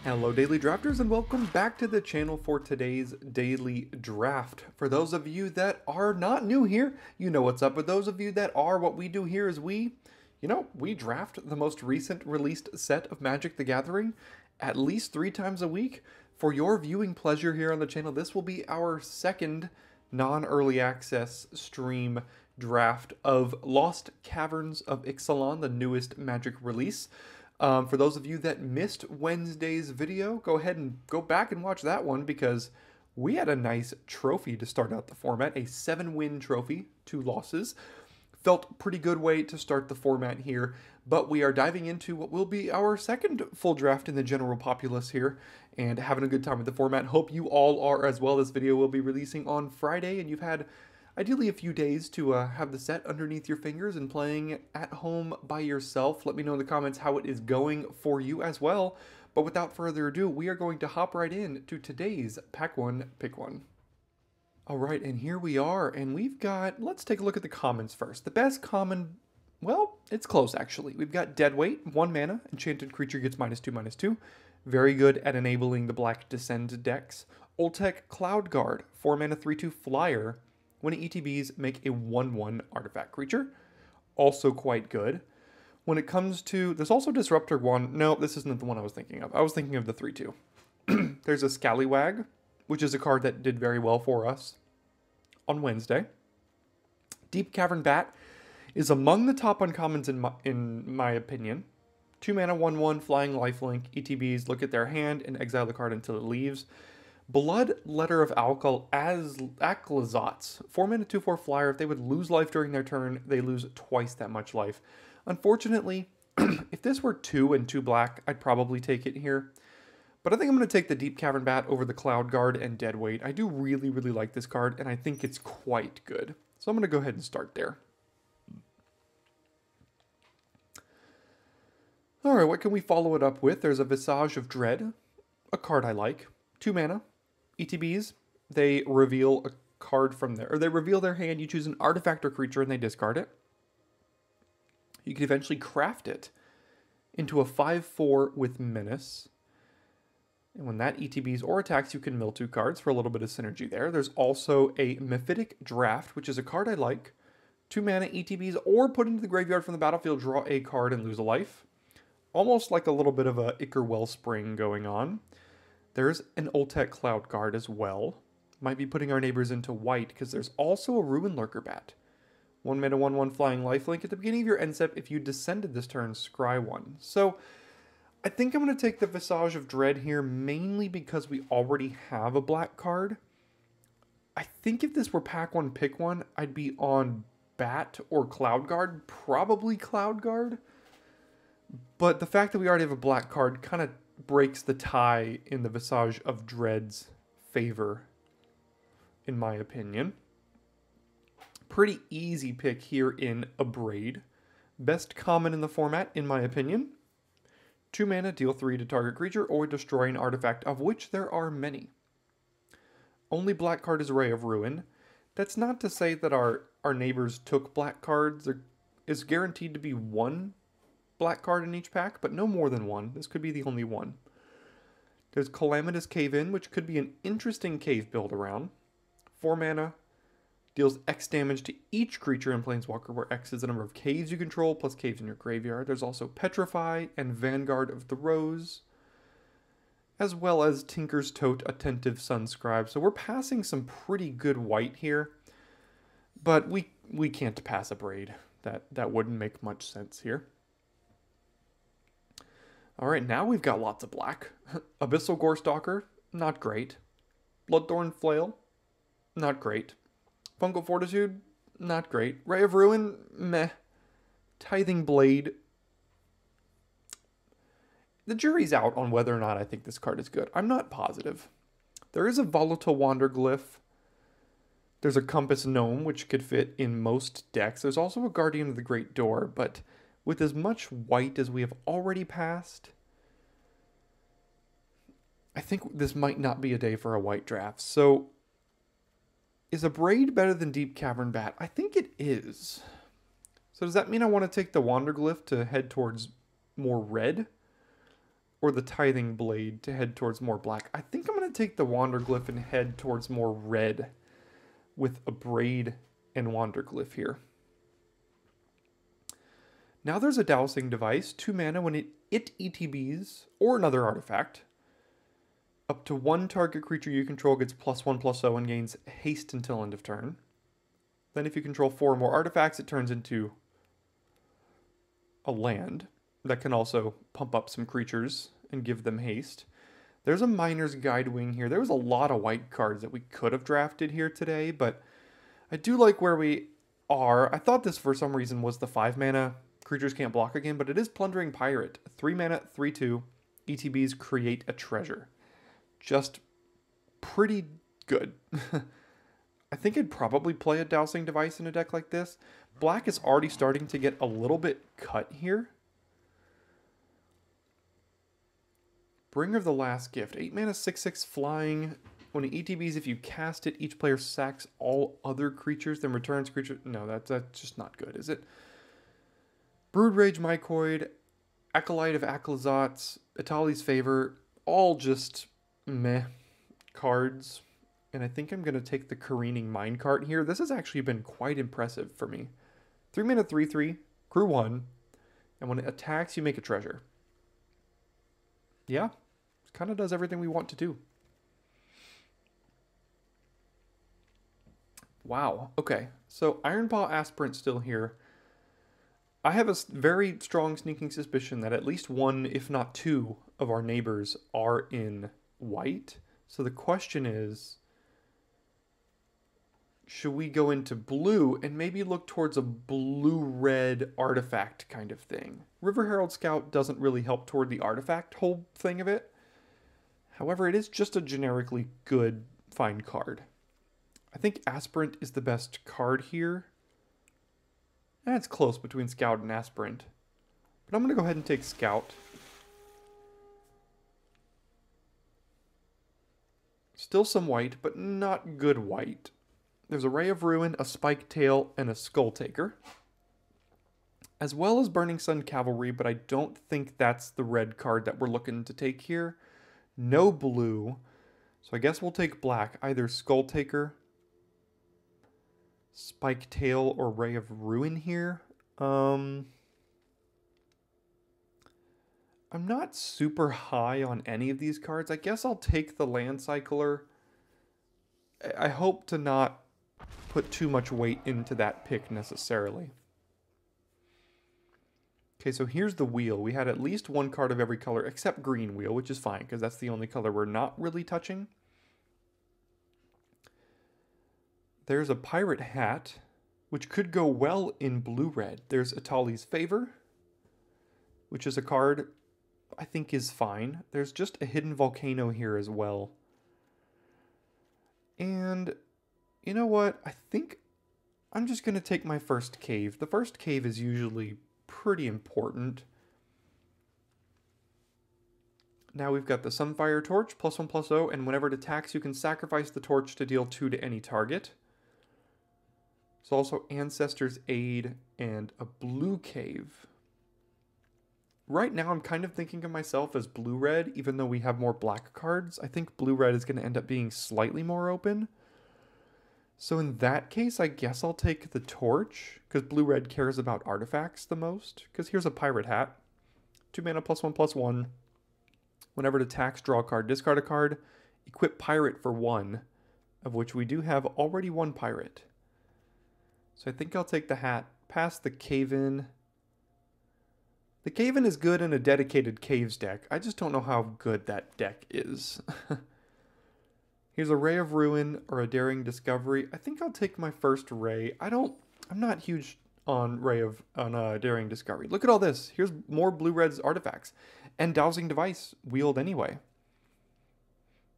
Hello Daily Drafters and welcome back to the channel for today's Daily Draft. For those of you that are not new here, you know what's up. But those of you that are, what we do here is we draft the most recent released set of Magic the Gathering at least 3 times a week for your viewing pleasure here on the channel. This will be our second non-early access stream draft of Lost Caverns of Ixalan, the newest Magic release. For those of you that missed Wednesday's video, go ahead and go back and watch that one because we had a nice trophy to start out the format, a 7-win trophy, 2 losses. Felt pretty good way to start the format here, but we are diving into what will be our second full draft in the general populace here and having a good time with the format. Hope you all are as well. This video will be releasing on Friday and you've had ideally a few days to have the set underneath your fingers and playing at home by yourself. Let me know in the comments how it is going for you as well. But without further ado, we are going to hop right in to today's Pack 1, Pick 1. All right, and here we are, and we've got, let's take a look at the commons first. The best common, well, it's close actually. We've got Deadweight, 1 mana, enchanted creature gets -2/-2. Very good at enabling the Black Descend decks. Oltec Cloud Guard, 4 mana, 3/2 flyer. When it ETBs, make a 1/1 artifact creature. Also quite good. When it comes to, there's also Disruptor 1. No, this isn't the one I was thinking of. I was thinking of the 3/2. There's a Scallywag, which is a card that did very well for us on Wednesday. Deep Cavern Bat is among the top uncommons in my opinion. 2 mana, 1/1, flying lifelink, ETBs, look at their hand and exile the card until it leaves. Blood Letter of Alkal as Akhlazotz, 4 mana, 2/4 flyer. If they would lose life during their turn, they lose twice that much life. Unfortunately, if this were 2 and 2 black, I'd probably take it here. But I think I'm going to take the Deep Cavern Bat over the Cloud Guard and Deadweight. I do really, really like this card, and I think it's quite good. So I'm going to go ahead and start there. Alright, what can we follow it up with? There's a Visage of Dread, a card I like. 2 mana. ETBs, they reveal a card from there, or they reveal their hand, you choose an artifact or creature and they discard it. You can eventually craft it into a 5/4 with Menace. And when that ETBs or attacks, you can mill 2 cards for a little bit of synergy there. There's also a Mephitic Draft, which is a card I like. 2 mana ETBs or put into the graveyard from the battlefield, draw a card and lose a life. Almost like a little bit of a Ichor Wellspring going on. There's an Oltec Cloud Guard as well. Might be putting our neighbors into white because there's also a Ruin Lurker Bat. 1 mana, 1/1 flying lifelink. At the beginning of your end step, if you descended this turn, scry 1. So I think I'm going to take the Visage of Dread here mainly because we already have a black card. I think if this were Pack 1, Pick 1, I'd be on Bat or Cloud Guard. Probably Cloud Guard. But the fact that we already have a black card kind of breaks the tie in the Visage of Dread's favor, in my opinion. Pretty easy pick here in Abrade. Best common in the format, in my opinion. 2 mana, deal 3 to target creature or destroy an artifact, of which there are many. Only black card is Ray of Ruin. That's not to say that our neighbors took black cards. There is guaranteed to be 1 black card in each pack, but no more than 1. This could be the only one. There's Calamitous Cave-In, which could be an interesting cave build around. 4 mana, deals X damage to each creature in Planeswalker, where X is the number of caves you control, plus caves in your graveyard. There's also Petrify and Vanguard of the Rose, as well as Tinker's Tote, Attentive Sunscribe. So we're passing some pretty good white here, but we can't pass a Braid. That wouldn't make much sense here. Alright, now we've got lots of black. Abyssal Gorestalker, not great. Bloodthorn Flail, not great. Fungal Fortitude, not great. Ray of Ruin, meh. Tithing Blade. The jury's out on whether or not I think this card is good. I'm not positive. There is a Volatile Wanderglyph. There's a Compass Gnome, which could fit in most decks. There's also a Guardian of the Great Door, but with as much white as we have already passed, I think this might not be a day for a white draft. So, is Abrade better than Deep Cavern Bat? I think it is. So does that mean I want to take the Wanderglyph to head towards more red? or the Tithing Blade to head towards more black. I think I'm going to take the Wanderglyph and head towards more red with a Braid and Wanderglyph here. Now there's a Dowsing Device, 2 mana when it ETBs, or another artifact. Up to 1 target creature you control gets +1/+0 and gains haste until end of turn. Then if you control 4 or more artifacts, it turns into a land that can also pump up some creatures and give them haste. There's a Miner's Guide Wing here. There was a lot of white cards that we could have drafted here today, but I do like where we are. I thought this for some reason was the 5 mana creatures can't block again, but it is Plundering Pirate. 3 mana, 3/2, ETBs create a treasure. Just pretty good. I think I'd probably play a Dowsing Device in a deck like this. Black is already starting to get a little bit cut here. Bringer of the Last Gift. 8 mana, 6/6 flying. When it ETBs, if you cast it, each player sacks all other creatures, then returns creature. No, that's just not good, is it? Brood Rage Mycoid, Acolyte of Aclazotz, Itali's Favor, all just meh cards. And I think I'm going to take the Careening Minecart here. This has actually been quite impressive for me. 3 mana, 3/3, crew 1, and when it attacks, you make a treasure. Yeah, it kind of does everything we want to do. Wow, okay. So Ironpaw Aspirant still here. I have a very strong sneaking suspicion that at least 1, if not 2, of our neighbors are in white. So the question is, should we go into blue and maybe look towards a blue-red artifact kind of thing? River Herald Scout doesn't really help toward the artifact whole thing of it. However, it is just a generically good, fine card. I think Aspirant is the best card here. And it's close between Scout and Aspirant. But I'm going to go ahead and take Scout. Still some white, but not good white. There's a Ray of Ruin, a Spike Tail, and a Skull Taker. As well as Burning Sun Cavalry, but I don't think that's the red card that we're looking to take here. No blue. So I guess we'll take black. Either Skull Taker, Spike Tail, or Ray of Ruin here. I'm not super high on any of these cards. I guess I'll take the Land Cycler. I hope to not put too much weight into that pick necessarily. Okay, so here's the wheel. We had at least 1 card of every color except green wheel, which is fine because that's the only color we're not really touching. There's a Pirate Hat, which could go well in blue-red. There's Itali's Favor, which is a card I think is fine. There's just a Hidden Volcano here as well. And you know what? I think I'm just going to take my first cave. The first cave is usually pretty important. Now we've got the Sunfire Torch, +1/+0, and whenever it attacks, you can sacrifice the torch to deal 2 to any target. There's also Ancestor's Aid and a blue cave. Right now, I'm kind of thinking of myself as blue-red, even though we have more black cards. I think blue-red is going to end up being slightly more open. So in that case, I guess I'll take the torch, because blue-red cares about artifacts the most. Because here's a Pirate Hat. 2 mana, +1/+1. Whenever it attacks, draw a card, discard a card. Equip Pirate for 1, of which we do have already 1 Pirate. So I think I'll take the hat, pass the Cave-In. The Cave-In is good in a dedicated Caves deck. I just don't know how good that deck is. Here's a Ray of Ruin or a Daring Discovery. I think I'll take my first Ray. I'm not huge on Daring Discovery. Look at all this. Here's more blue-red's artifacts. And Dowsing Device wheeled anyway.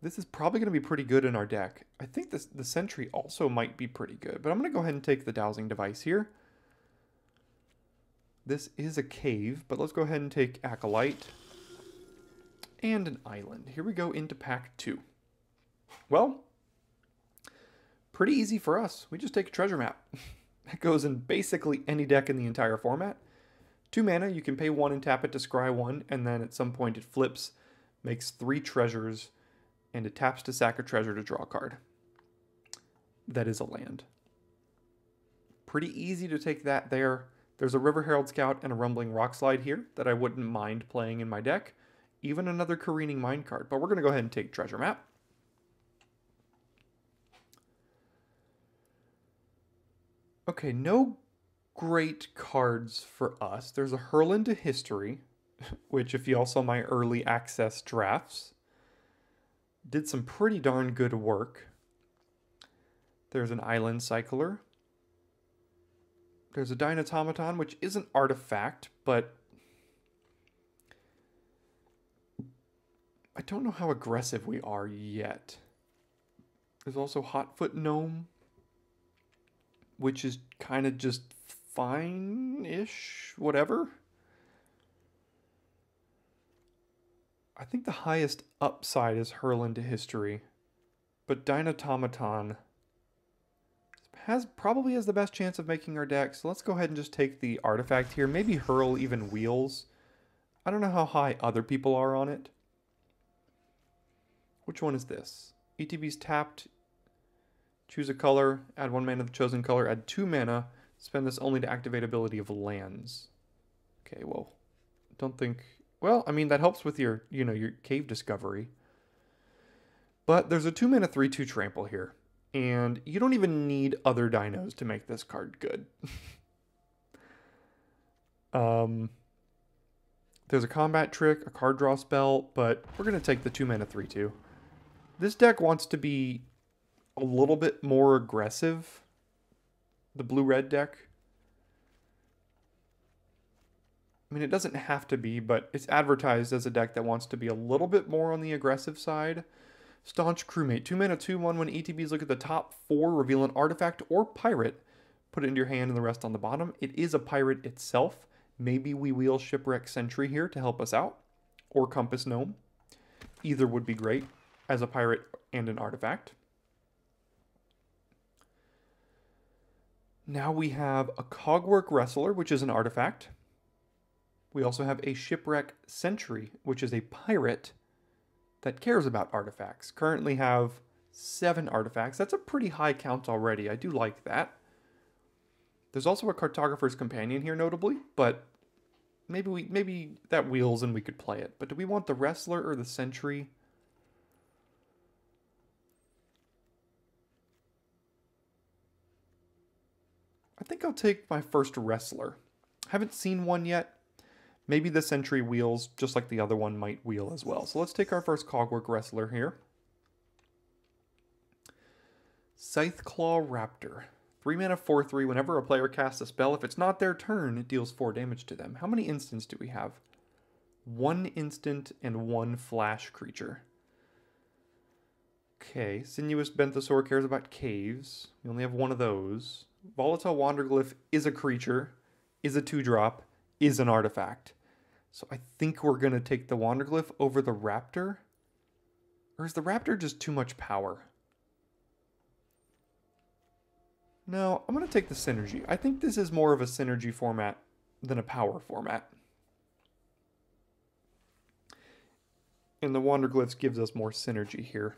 This is probably going to be pretty good in our deck. I think the Sentry also might be pretty good. But I'm going to go ahead and take the Dowsing Device here. This is a cave, but let's go ahead and take Acolyte. And an island. Here we go into pack 2. Well, pretty easy for us. We just take a treasure map. That goes in basically any deck in the entire format. 2 mana, you can pay 1 and tap it to scry 1, and then at some point it flips, makes 3 treasures, and it taps to sack a treasure to draw a card. That is a land. Pretty easy to take that there. There's a River Herald Scout and a Rumbling Rockslide here that I wouldn't mind playing in my deck. Even another Careening Mind card, but we're going to go ahead and take Treasure Map. Okay, no great cards for us. There's a Hurl into History, which if you all saw my early access drafts, did some pretty darn good work. There's an Island Cycler. There's a Dynatomaton, which is an artifact, but I don't know how aggressive we are yet. There's also Hotfoot Gnome, which is kind of just fine-ish, whatever. I think the highest upside is Hurl into History, but Dynatomaton probably has the best chance of making our deck, so let's go ahead and just take the artifact here. Maybe Hurl even wheels. I don't know how high other people are on it. Which one is this? ETB's tapped. Choose a color, add 1 mana to the chosen color, add 2 mana, spend this only to activate ability of lands. Okay, well, don't think... Well, I mean, that helps with your, your cave discovery. But there's a 2 mana 3/2 trample here. And you don't even need other dinos to make this card good. There's a combat trick, a card draw spell, but we're going to take the 2 mana 3/2. This deck wants to be a little bit more aggressive. The blue-red deck. I mean, it doesn't have to be, but it's advertised as a deck that wants to be a little bit more on the aggressive side. Staunch Crewmate. 2 mana 2/1. When ETBs look at the top 4, reveal an artifact or pirate. Put it into your hand and the rest on the bottom. It is a pirate itself. Maybe we wheel Shipwreck Sentry here to help us out. Or Compass Gnome. Either would be great as a pirate and an artifact. Now we have a Cogwork Wrestler, which is an artifact. We also have a Shipwreck Sentry, which is a pirate that cares about artifacts. Currently have 7 artifacts. That's a pretty high count already. I do like that. There's also a Cartographer's Companion here, notably, but maybe that wheels and we could play it. But do we want the Wrestler or the Sentry? I think I'll take my first Wrestler. Haven't seen one yet. Maybe the Sentry wheels, just like the other one might wheel as well. So let's take our first Cogwork Wrestler here. Scytheclaw Raptor. 3 mana 4/3. Whenever a player casts a spell, if it's not their turn, it deals 4 damage to them. How many instants do we have? 1 instant and 1 flash creature. Okay, Sinuous Benthsaur cares about caves. We only have 1 of those. Volatile Wanderglyph is a creature, is a 2-drop, is an artifact. So I think we're going to take the Wanderglyph over the Raptor. Or is the Raptor just too much power? No, I'm going to take the Synergy. I think this is more of a Synergy format than a power format. And the Wanderglyphs gives us more Synergy here.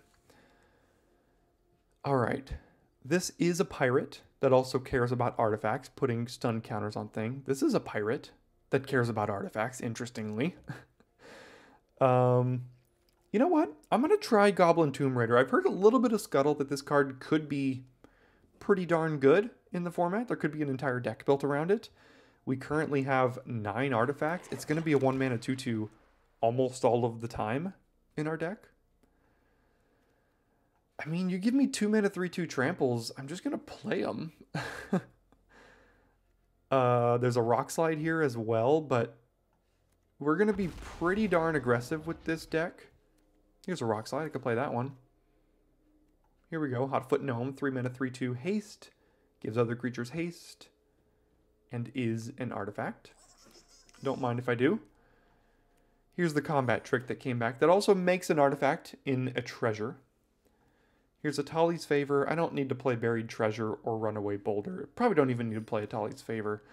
Alright. This is a pirate that also cares about artifacts, putting stun counters on things. This is a pirate that cares about artifacts, interestingly. You know what? I'm going to try Goblin Tomb Raider. I've heard a little bit of scuttle that this card could be pretty darn good in the format. There could be an entire deck built around it. We currently have 9 artifacts. It's going to be a 1 mana 2/2 almost all of the time in our deck. I mean, you give me 2 mana 3/2 tramples, I'm just going to play them. There's a Rock Slide here as well, but we're going to be pretty darn aggressive with this deck. Here's a Rock Slide. I could play that one. Here we go. Hotfoot Gnome, 3 mana 3/2 haste. Gives other creatures haste. And is an artifact. Don't mind if I do. Here's the combat trick that came back that also makes an artifact in a treasure. Here's a Tali's Favor. I don't need to play Buried Treasure or Runaway Boulder. Probably don't even need to play a Tali's Favor.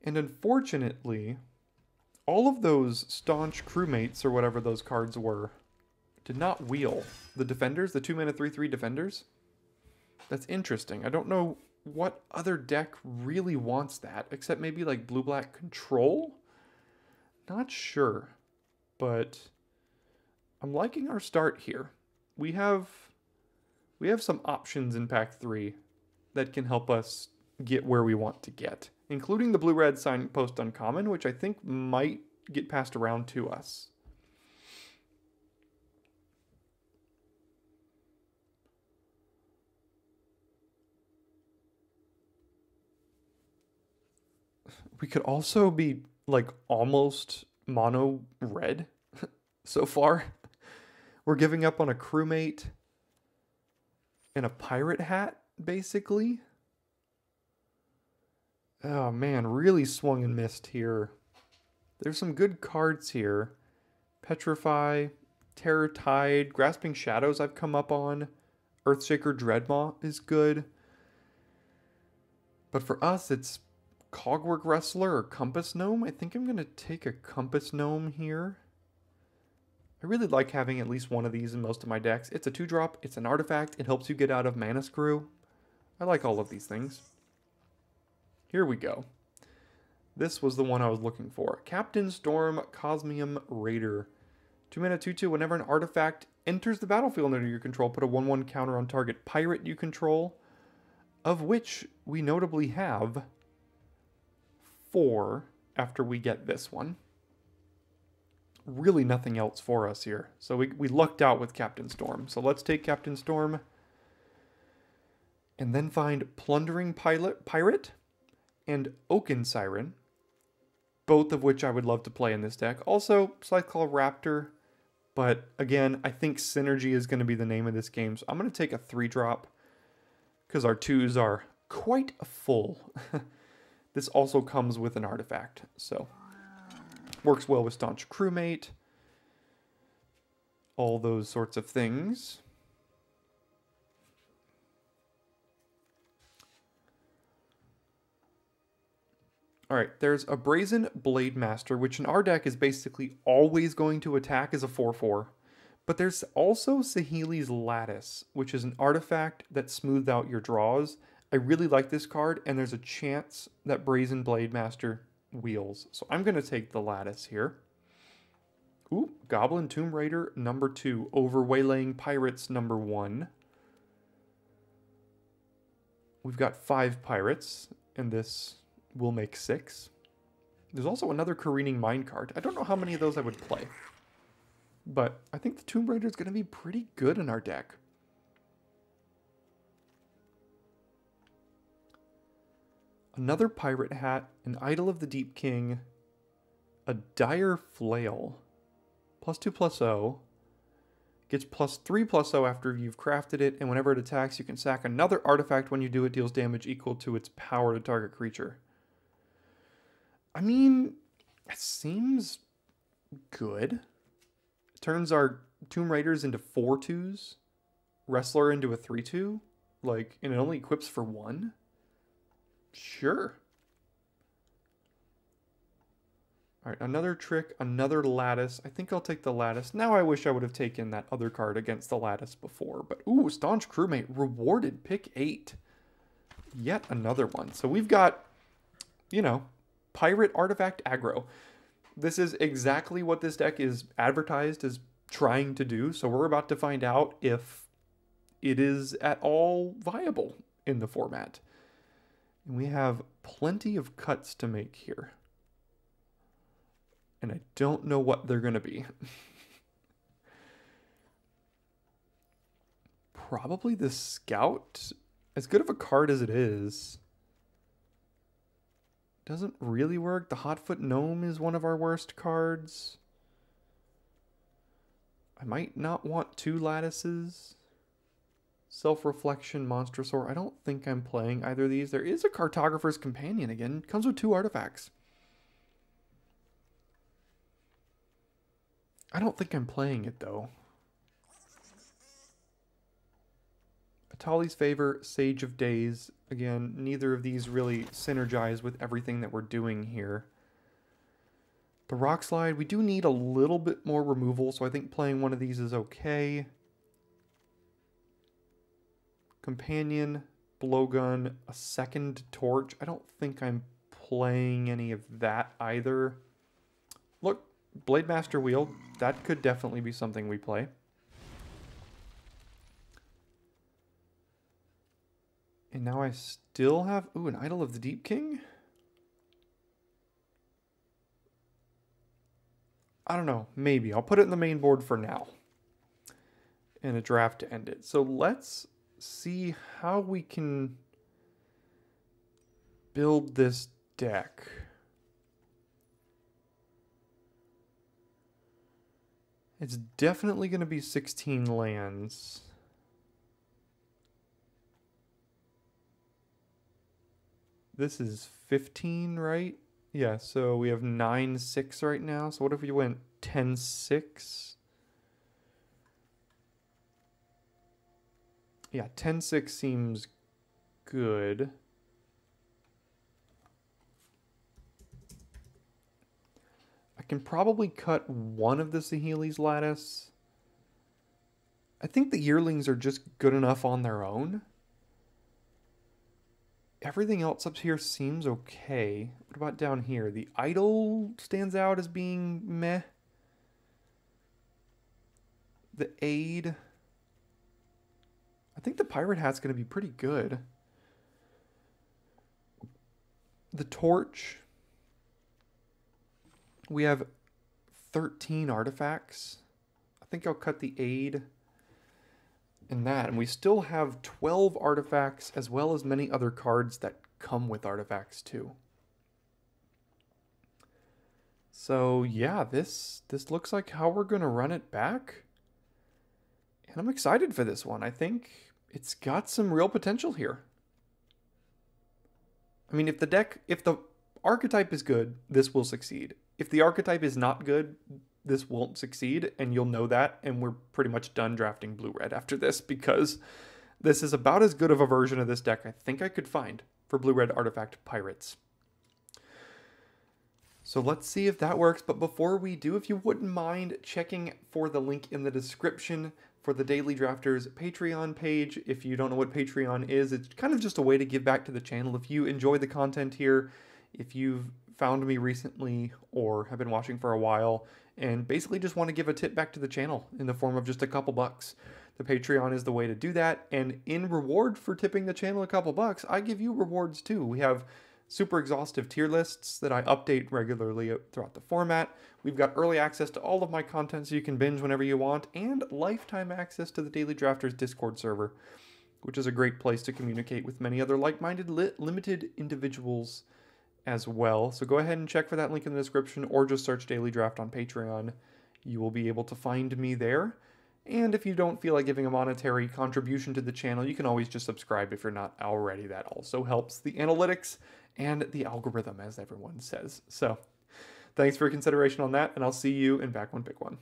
And unfortunately, all of those staunch crewmates, or whatever those cards were, did not wheel. The defenders, the 2-mana 3/3 defenders. That's interesting. I don't know what other deck really wants that, except maybe like blue-black control? Not sure, but I'm liking our start here. We have some options in pack 3 that can help us get where we want to get, including the blue-red signpost uncommon, which I think might get passed around to us. We could also be like almost mono red so far. We're giving up on a crewmate and a pirate hat, basically. Oh man, really swung and missed here. There's some good cards here. Petrify, Terror Tide, Grasping Shadows I've come up on. Earthshaker Dreadmaw is good. But for us, it's Cogwork Wrestler or Compass Gnome. I think I'm going to take a Compass Gnome here. I really like having at least one of these in most of my decks. It's a 2-drop, it's an artifact, it helps you get out of Mana Screw. I like all of these things. Here we go. This was the one I was looking for. Captain Storm Cosmium Raider. 2-mana 2/2, whenever an artifact enters the battlefield under your control, put a 1/1 counter on target pirate you control, of which we notably have 4 after we get this one. Really nothing else for us here. So we lucked out with Captain Storm. So let's take Captain Storm and then find Plundering Pirate and Oaken Siren, both of which I would love to play in this deck. Also, Scytheclaw Raptor, but again, I think Synergy is going to be the name of this game. So I'm going to take a 3-drop because our 2s are quite full. This also comes with an artifact, so works well with Staunch Crewmate, all those sorts of things. Alright, there's a Brazen Blade Master, which in our deck is basically always going to attack as a 4/4. But there's also Saheeli's Lattice, which is an artifact that smooths out your draws. I really like this card, and there's a chance that Brazen Blade Master wheels. So I'm going to take the Lattice here. Ooh, Goblin Tomb Raider number 2 over Waylaying Pirates number 1. We've got 5 pirates, and this will make 6. There's also another Careening Mine card. I don't know how many of those I would play, but I think the Tomb Raider is going to be pretty good in our deck. Another Pirate Hat, an Idol of the Deep King, a Dire Flail, +2/+0, gets +3/+0 after you've crafted it, and whenever it attacks, you can sack another artifact. When you do, it deals damage equal to its power to target creature. I mean, it seems good. It turns our Tomb Raiders into 4/2s, Wrestler into a 3/2, like, and it only equips for 1. Sure. Alright, another trick, another Lattice. I think I'll take the Lattice. Now I wish I would have taken that other card against the Lattice before. But, ooh, Staunch Crewmate, rewarded, pick 8. Yet another one. So we've got, you know, Pirate Artifact aggro. This is exactly what this deck is advertised as trying to do. So we're about to find out if it is at all viable in the format. And we have plenty of cuts to make here. And I don't know what they're going to be. Probably the Scout. As good of a card as it is, doesn't really work. The Hotfoot Gnome is one of our worst cards. I might not want 2 Lattices. Self-Reflection, Monstrosaur. I don't think I'm playing either of these. There is a Cartographer's Companion again. It comes with 2 artifacts. I don't think I'm playing it though. A Atali's Favor, Sage of Days. Again, neither of these really synergize with everything that we're doing here. The Rock Slide, we do need a little bit more removal, so I think playing one of these is okay. Companion, Blowgun, a second Torch. I don't think I'm playing any of that either. Look, Blademaster Wheel, that could definitely be something we play. And now I still have, ooh, an Idol of the Deep King? I don't know, maybe. I'll put it in the main board for now. And a draft to end it. So let's see how we can build this deck. It's definitely going to be 16 lands. This is 15, right? Yeah, so we have 9-6 right now. So what if we went 10-6? Yeah, 10-6 seems good. I can probably cut one of the Saheeli's Lattice. I think the Yearlings are just good enough on their own. Everything else up here seems okay. What about down here? The Idol stands out as being meh. The Aid. I think the Pirate Hat's going to be pretty good. The Torch. We have 13 artifacts. I think I'll cut the Aid in that. And we still have 12 artifacts as well as many other cards that come with artifacts too. So yeah, this looks like how we're going to run it back. And I'm excited for this one. I think it's got some real potential here. I mean, if the archetype is good, this will succeed. If the archetype is not good, this won't succeed, and you'll know that, and we're pretty much done drafting blue-red after this, because this is about as good of a version of this deck I think I could find for blue-red artifact pirates. So let's see if that works, but before we do, if you wouldn't mind checking for the link in the description for the Daily Drafters Patreon page. If you don't know what Patreon is, it's kind of just a way to give back to the channel. If you enjoy the content here, if you've found me recently or have been watching for a while and basically just want to give a tip back to the channel in the form of just a couple bucks, the Patreon is the way to do that. And in reward for tipping the channel a couple bucks, I give you rewards too. We have super exhaustive tier lists that I update regularly throughout the format. We've got early access to all of my content so you can binge whenever you want, and lifetime access to the Daily Drafters Discord server, which is a great place to communicate with many other like-minded limited individuals as well. So go ahead and check for that link in the description, or just search Daily Draft on Patreon. You will be able to find me there. And if you don't feel like giving a monetary contribution to the channel, you can always just subscribe if you're not already. That also helps the analytics and the algorithm, as everyone says. So thanks for your consideration on that, and I'll see you in Back One Pick One.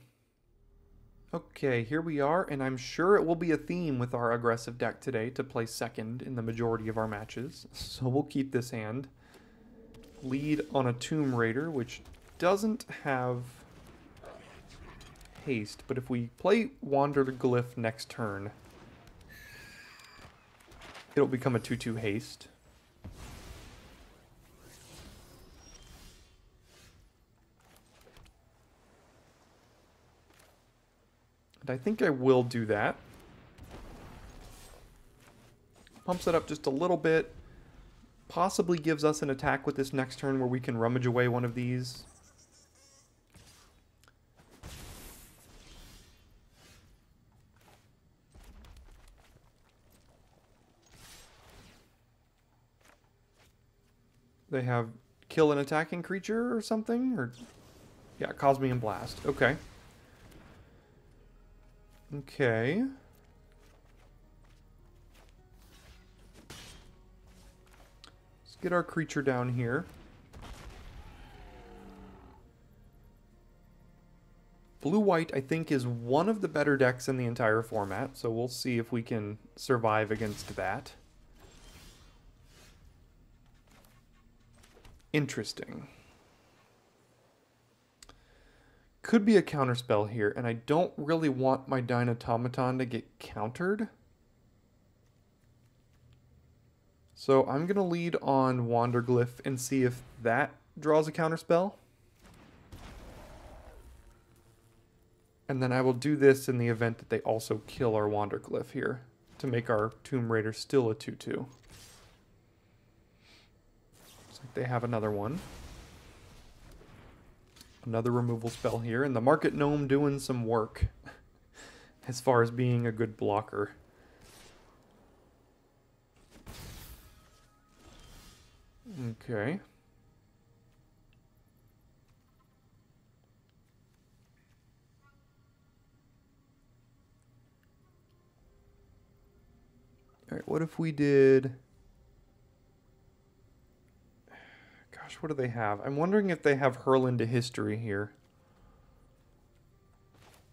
Okay, here we are, and I'm sure it will be a theme with our aggressive deck today to play second in the majority of our matches. So we'll keep this hand. Lead on a Tomb Raider, which doesn't have haste, but if we play Wanderglyph next turn, it'll become a 2/2 haste. And I think I will do that. Pumps it up just a little bit. Possibly gives us an attack with this next turn where we can rummage away one of these. They have kill an attacking creature or something? Or yeah, Cosmian Blast. Okay. Okay. Let's get our creature down here. Blue-white, I think, is one of the better decks in the entire format, so we'll see if we can survive against that. Interesting. Could be a counterspell here, and I don't really want my Dynatomaton to get countered. So I'm going to lead on Wanderglyph and see if that draws a counterspell. And then I will do this in the event that they also kill our Wanderglyph here to make our Tomb Raider still a 2/2. Looks like they have another one. Another removal spell here, and the Market Gnome doing some work as far as being a good blocker. Okay. All right, what if we did... Gosh, what do they have? I'm wondering if they have Hurl into History here.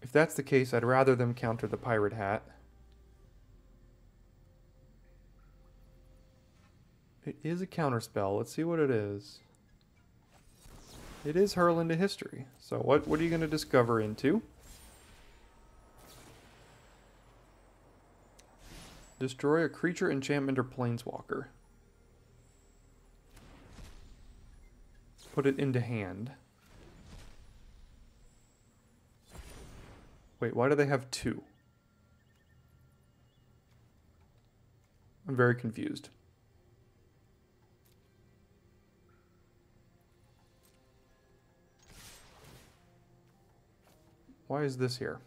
If that's the case, I'd rather them counter the Pirate Hat. It is a counterspell. Let's see what it is. It is Hurl into History. So what are you going to discover into? Destroy a creature, enchantment, or planeswalker. Put it into hand. Wait, why do they have two? I'm very confused. Why is this here?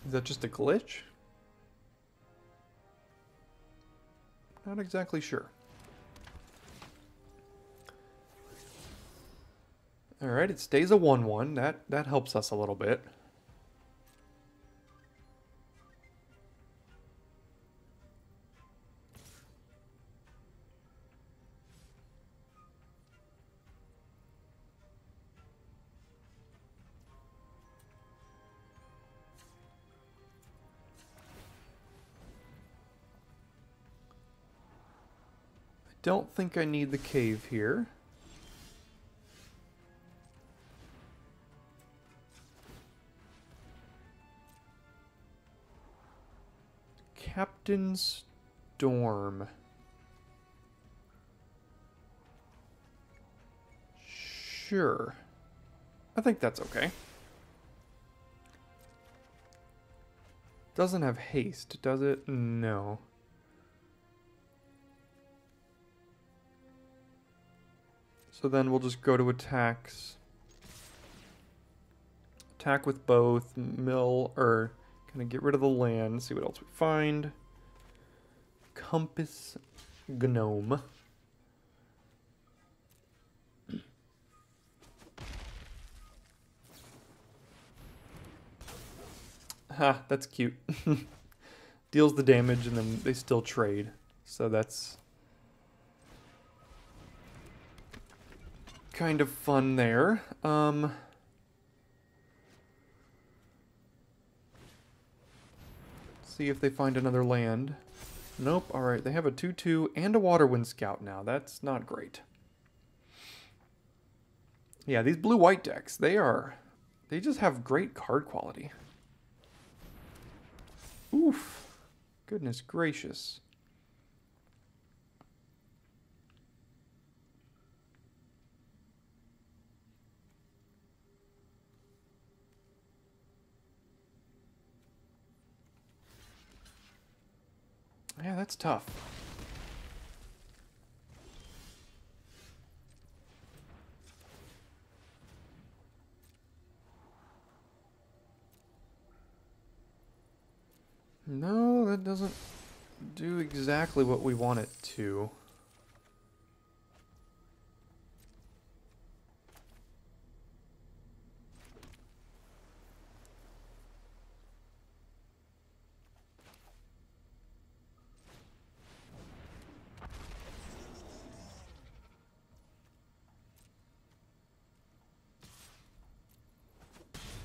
Is that just a glitch? Not exactly sure. Alright, it stays a 1/1. That helps us a little bit. Don't think I need the cave here. Captain's Storm. Sure. I think that's okay. Doesn't have haste, does it? No. So then we'll just go to attacks. Attack with both, mill, or kind of get rid of the land, see what else we find. Compass Gnome. Ha, that's cute. Deals the damage and then they still trade. So that's kind of fun there. See if they find another land. Nope. Alright, they have a 2/2 and a Waterwind Scout now. That's not great. Yeah, these blue-white decks, they just have great card quality. Oof. Goodness gracious. Yeah, that's tough. No, that doesn't do exactly what we want it to.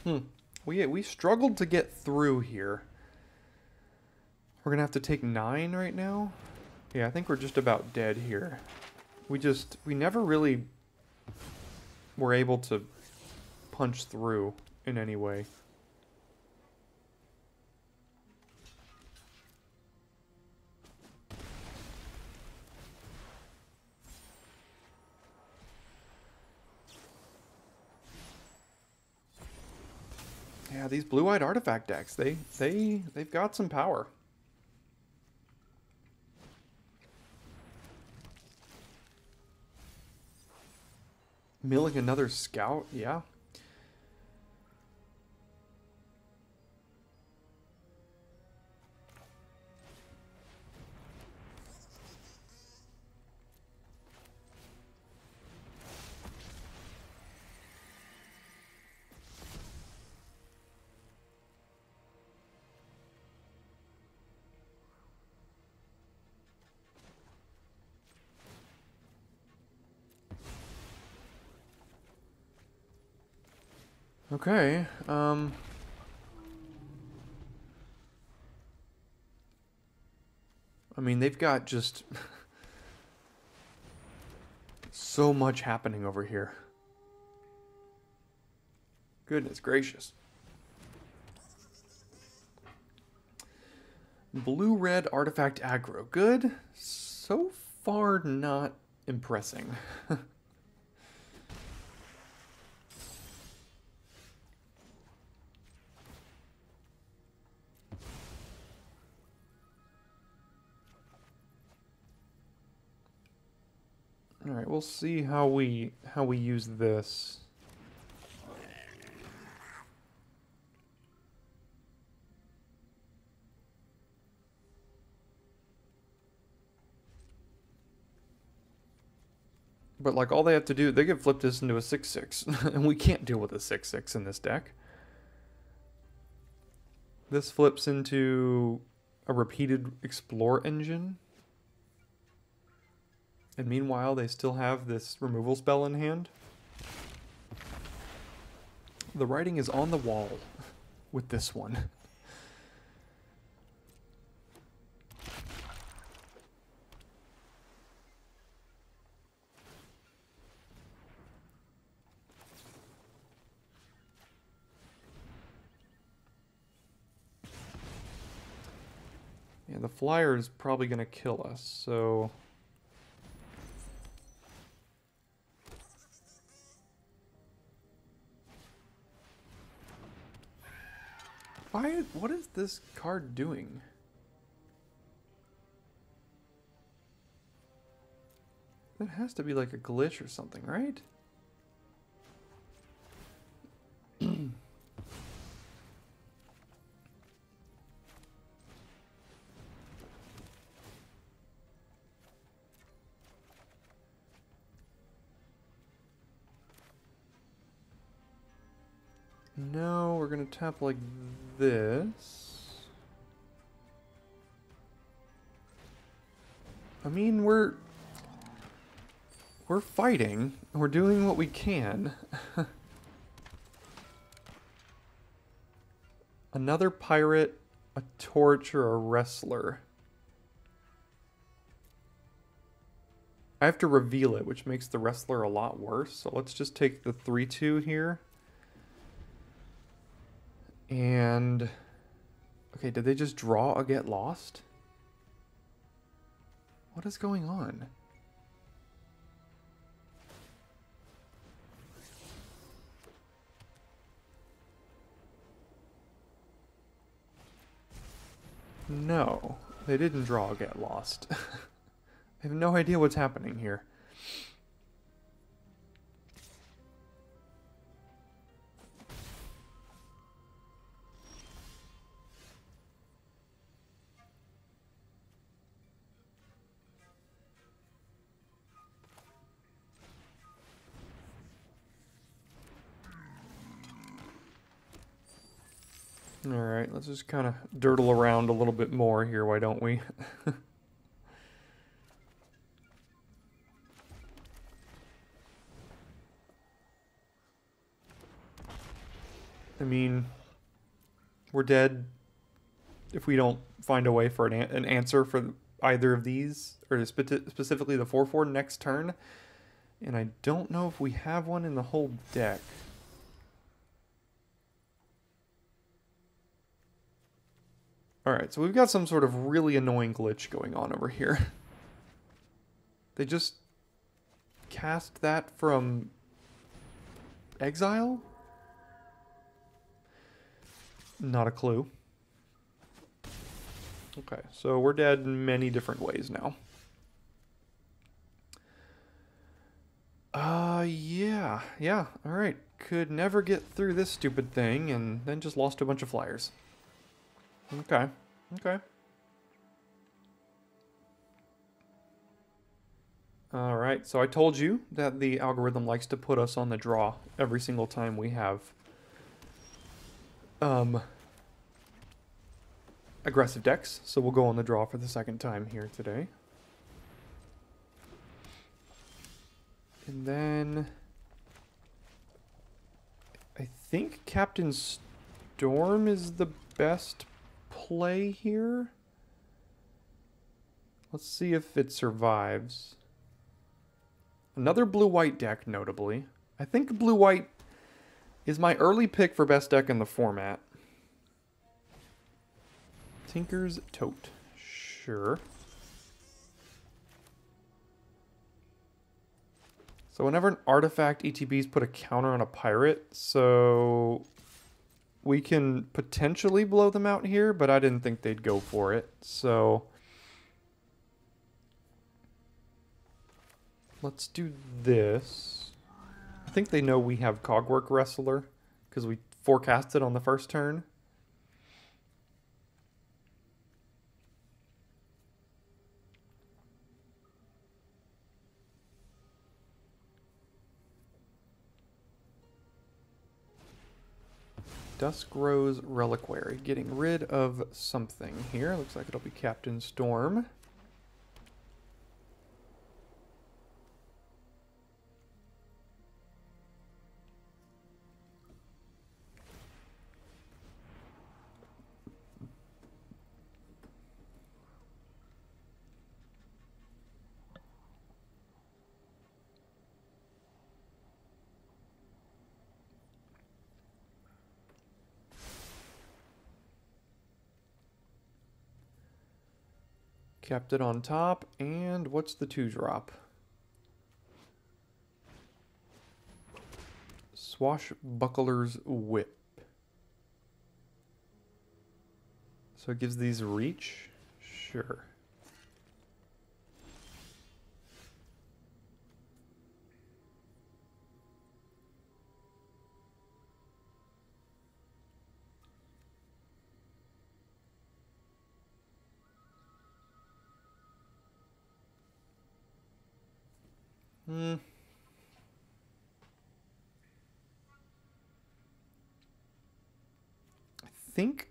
Hmm. We struggled to get through here. We're gonna have to take 9 right now. Yeah, I think we're just about dead here. We never really were able to punch through in any way. Yeah, these blue-eyed artifact decks, they've got some power. Milling another scout, yeah. Okay, I mean, they've got just so much happening over here. Goodness gracious. Blue-red artifact aggro. Good. So far, not impressing. All right, we'll see how we use this. But like all they have to do, they can flip this into a 6/6, and we can't deal with a 6/6 in this deck. This flips into a repeated explore engine. And meanwhile, they still have this removal spell in hand. The writing is on the wall with this one. Yeah, the flyer is probably going to kill us, so... What is this card doing? That has to be like a glitch or something, right? No, we're gonna tap like this. I mean, we're fighting. We're doing what we can. Another pirate, a torch, or a wrestler. I have to reveal it, which makes the wrestler a lot worse. So let's just take the 3/2 here. And... okay, did they just draw a get lost? What is going on? No, they didn't draw a get lost. I have no idea what's happening here. Alright, let's just kind of dirtle around a little bit more here, why don't we? I mean, we're dead if we don't find a way for an answer for either of these, or specifically the 4/4 next turn. And I don't know if we have one in the whole deck. Alright, so we've got some sort of really annoying glitch going on over here. They just cast that from exile? Not a clue. Okay, so we're dead in many different ways now. Yeah, alright. Could never get through this stupid thing, and then just lost a bunch of flyers. Okay. Alright, so I told you that the algorithm likes to put us on the draw every single time we have aggressive decks, so we'll go on the draw for the second time here today. And then I think Captain Storm is the best play here. Let's see if it survives. Another blue-white deck, notably. I think blue-white is my early pick for best deck in the format. Tinker's Tote. Sure. So whenever an artifact ETBs put a counter on a pirate, so we can potentially blow them out here, but I didn't think they'd go for it. So let's do this. I think they know we have Cogwork Wrestler because we forecasted on the first turn. Duskrose Reliquary, getting rid of something here. Looks like it'll be Captain Storm. Kept it on top, and what's the 2-drop? Swashbuckler's Whip. So it gives these reach? Sure. I think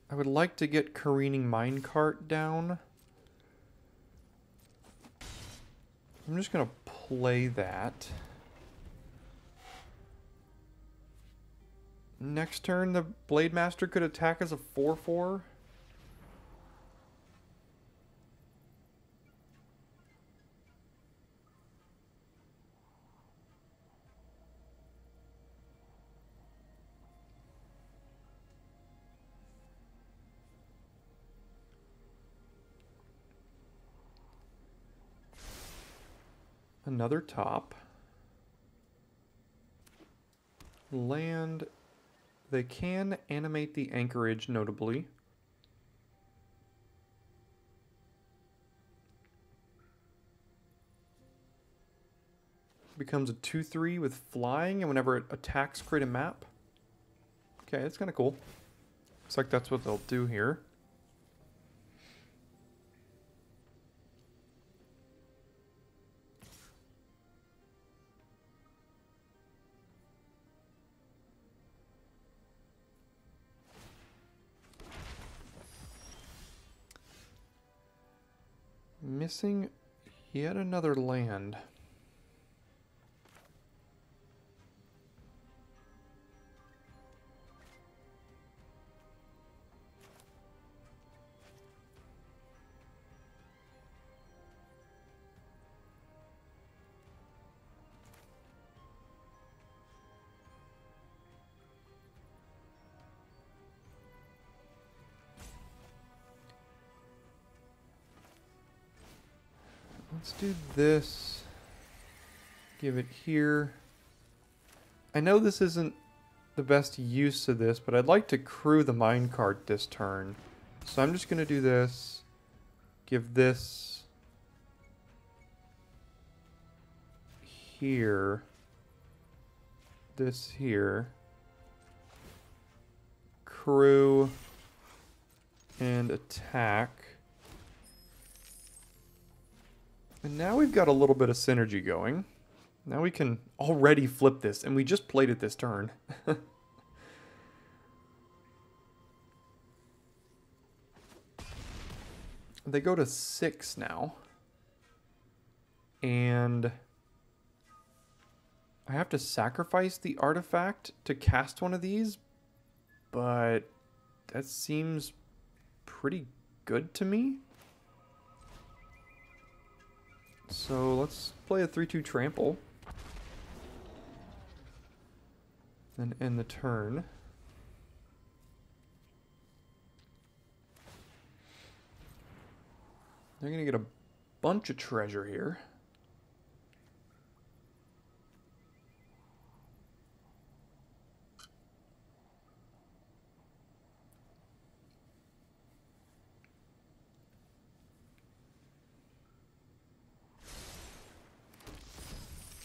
I would like to get Careening Minecart down. I'm just going to play that. Next turn, the Blade Master could attack as a 4/4. Another top. Land. They can animate the anchorage, notably. Becomes a 2/3 with flying, and whenever it attacks, create a map. Okay, that's kind of cool. Looks like that's what they'll do here. Missing yet another land. Let's do this. Give it here. I know this isn't the best use of this, but I'd like to crew the minecart this turn. So I'm just going to do this. Give this here. This here. Crew and attack. And now we've got a little bit of synergy going. Now we can already flip this, and we just played it this turn. They go to 6 now. And I have to sacrifice the artifact to cast one of these, but that seems pretty good to me. So let's play a 3/2 trample. And end the turn. They're going to get a bunch of treasure here.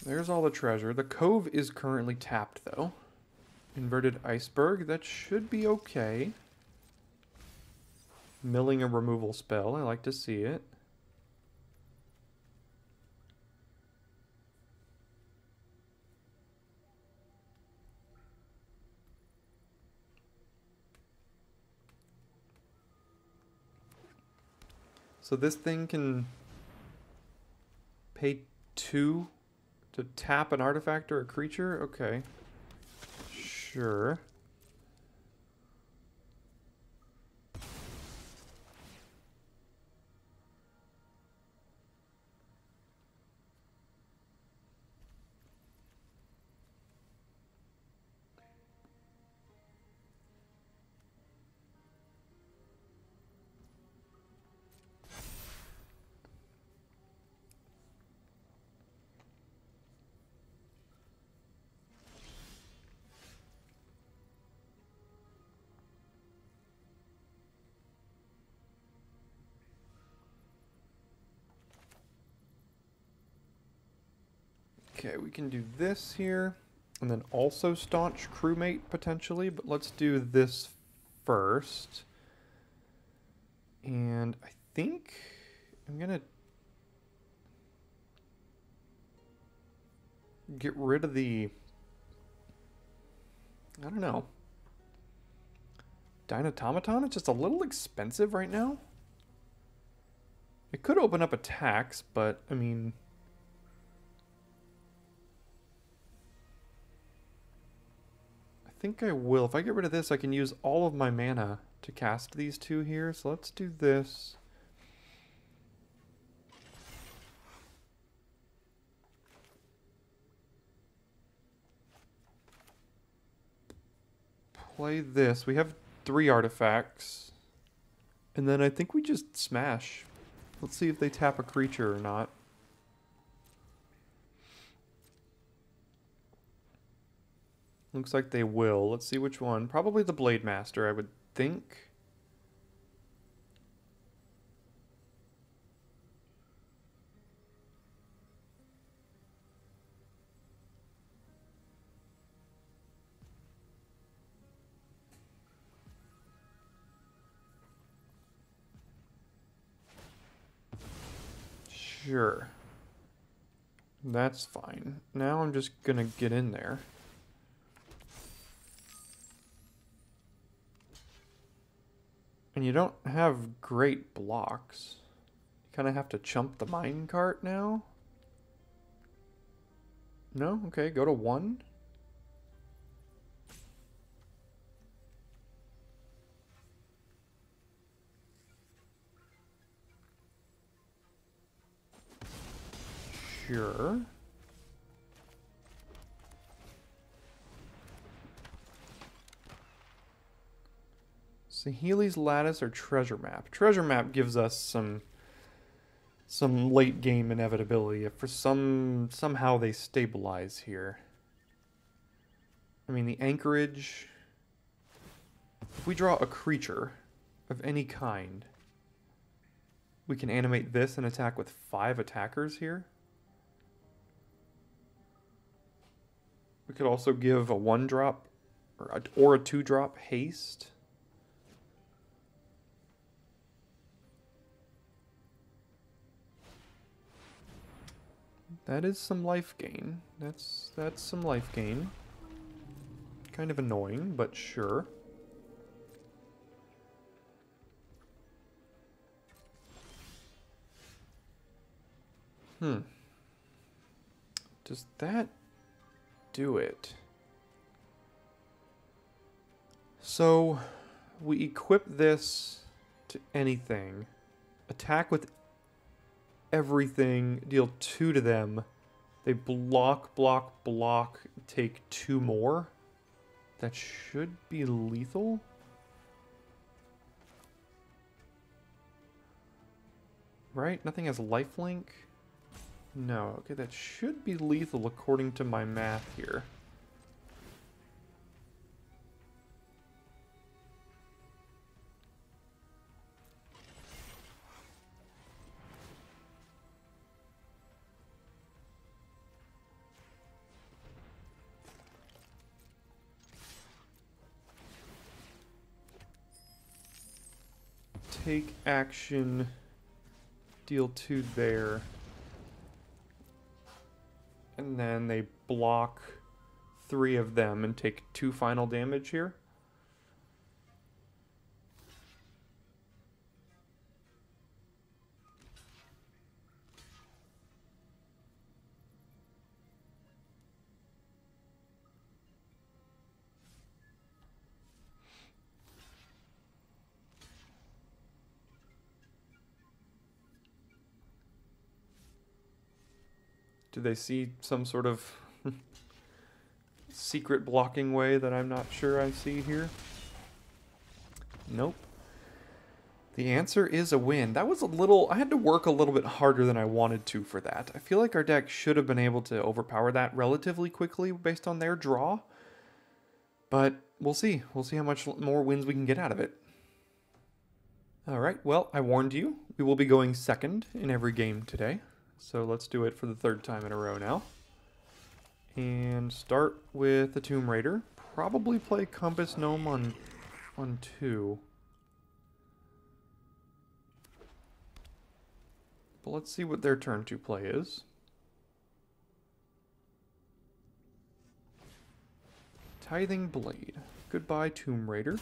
There's all the treasure. The cove is currently tapped, though. Inverted iceberg. That should be okay. Milling a removal spell. I like to see it. So this thing can pay 2 to tap an artifact or a creature? Okay. Sure. Okay, we can do this here, and then also staunch crewmate potentially, but let's do this first. And I think I'm gonna get rid of the, I don't know, Dynatomaton. It's just a little expensive right now. It could open up attacks, but I mean, I think I will. If I get rid of this, I can use all of my mana to cast these two here. So let's do this. Play this. We have 3 artifacts. And then I think we just smash. Let's see if they tap a creature or not. Looks like they will. Let's see which one. Probably the Blade Master, I would think. Sure. That's fine. Now I'm just gonna get in there. And you don't have great blocks. You kind of have to chump the minecart now. No? Okay, go to 1. Sure. So Healy's Lattice or Treasure Map? Treasure Map gives us some some late game inevitability if for somehow they stabilize here. I mean, the anchorage, if we draw a creature of any kind, we can animate this and attack with 5 attackers here. We could also give a 1-drop or a 2-drop haste. That is some life gain. That's some life gain. Kind of annoying, but sure. Does that do it? So, we equip this to anything. Attack with everything, deal 2 to them. They block, block, block, take 2 more. That should be lethal. Right? Nothing has lifelink? No. Okay, that should be lethal according to my math here. Take action, deal 2 there, and then they block 3 of them and take 2 final damage here. Do they see some sort of secret blocking way that I'm not sure I see here? Nope. The answer is a win. That was a little... I had to work a little bit harder than I wanted to for that. I feel like our deck should have been able to overpower that relatively quickly based on their draw. But we'll see. We'll see how much more wins we can get out of it. Alright, well, I warned you. We will be going second in every game today. So let's do it for the 3rd time in a row now. And start with the Tomb Raider. Probably play Compass Gnome on 2. But let's see what their turn 2 play is. Tithing Blade. Goodbye, Tomb Raider.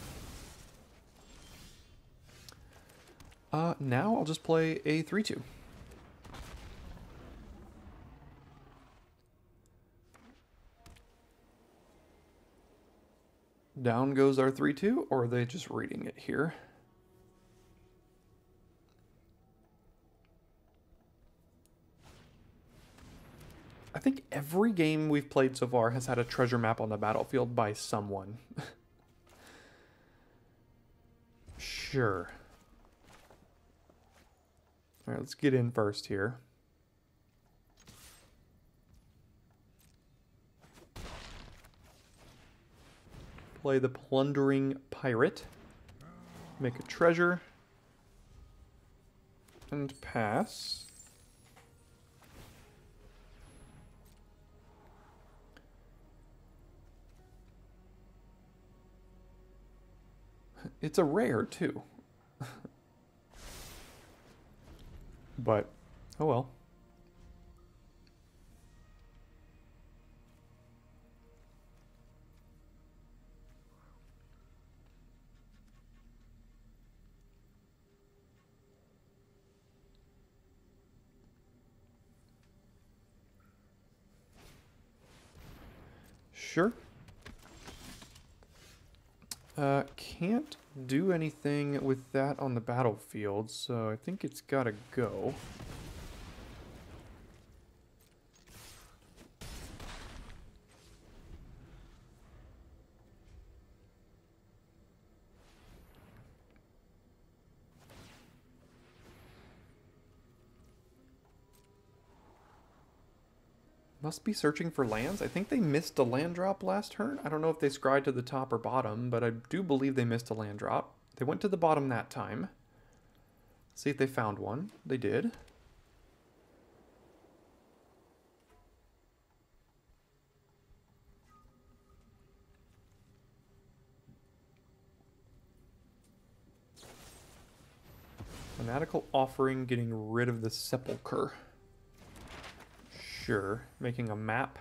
Now I'll just play a 3-2. Down goes our 3-2, or are they just reading it here? I think every game we've played so far has had a treasure map on the battlefield by someone. Sure. Alright, let's get in first here. Play the Plundering Pirate. Make a treasure. And pass. It's a rare, too. But, oh well. Sure. Can't do anything with that on the battlefield, so I think it's gotta go. Must be searching for lands. I think they missed a land drop last turn. I don't know if they scryed to the top or bottom, but I do believe they missed a land drop. They went to the bottom that time. See if they found one. They did. Fanatical Offering, getting rid of the Sepulcher. Sure. Making a map.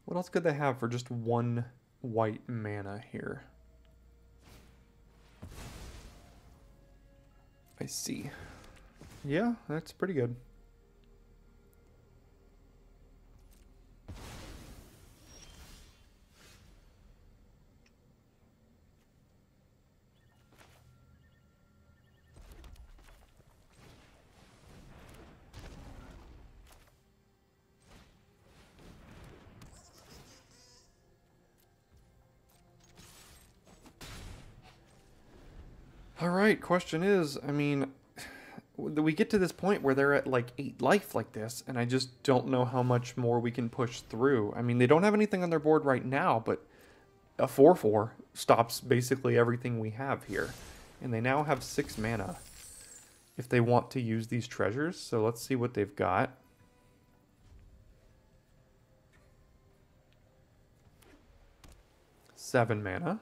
What else could they have for just one white mana here? I see. Yeah, that's pretty good. All right, question is, I mean, we get to this point where they're at like 8 life like this, and I just don't know how much more we can push through. I mean, they don't have anything on their board right now, but a 4/4 stops basically everything we have here. And they now have 6 mana if they want to use these treasures. So let's see what they've got. Seven mana.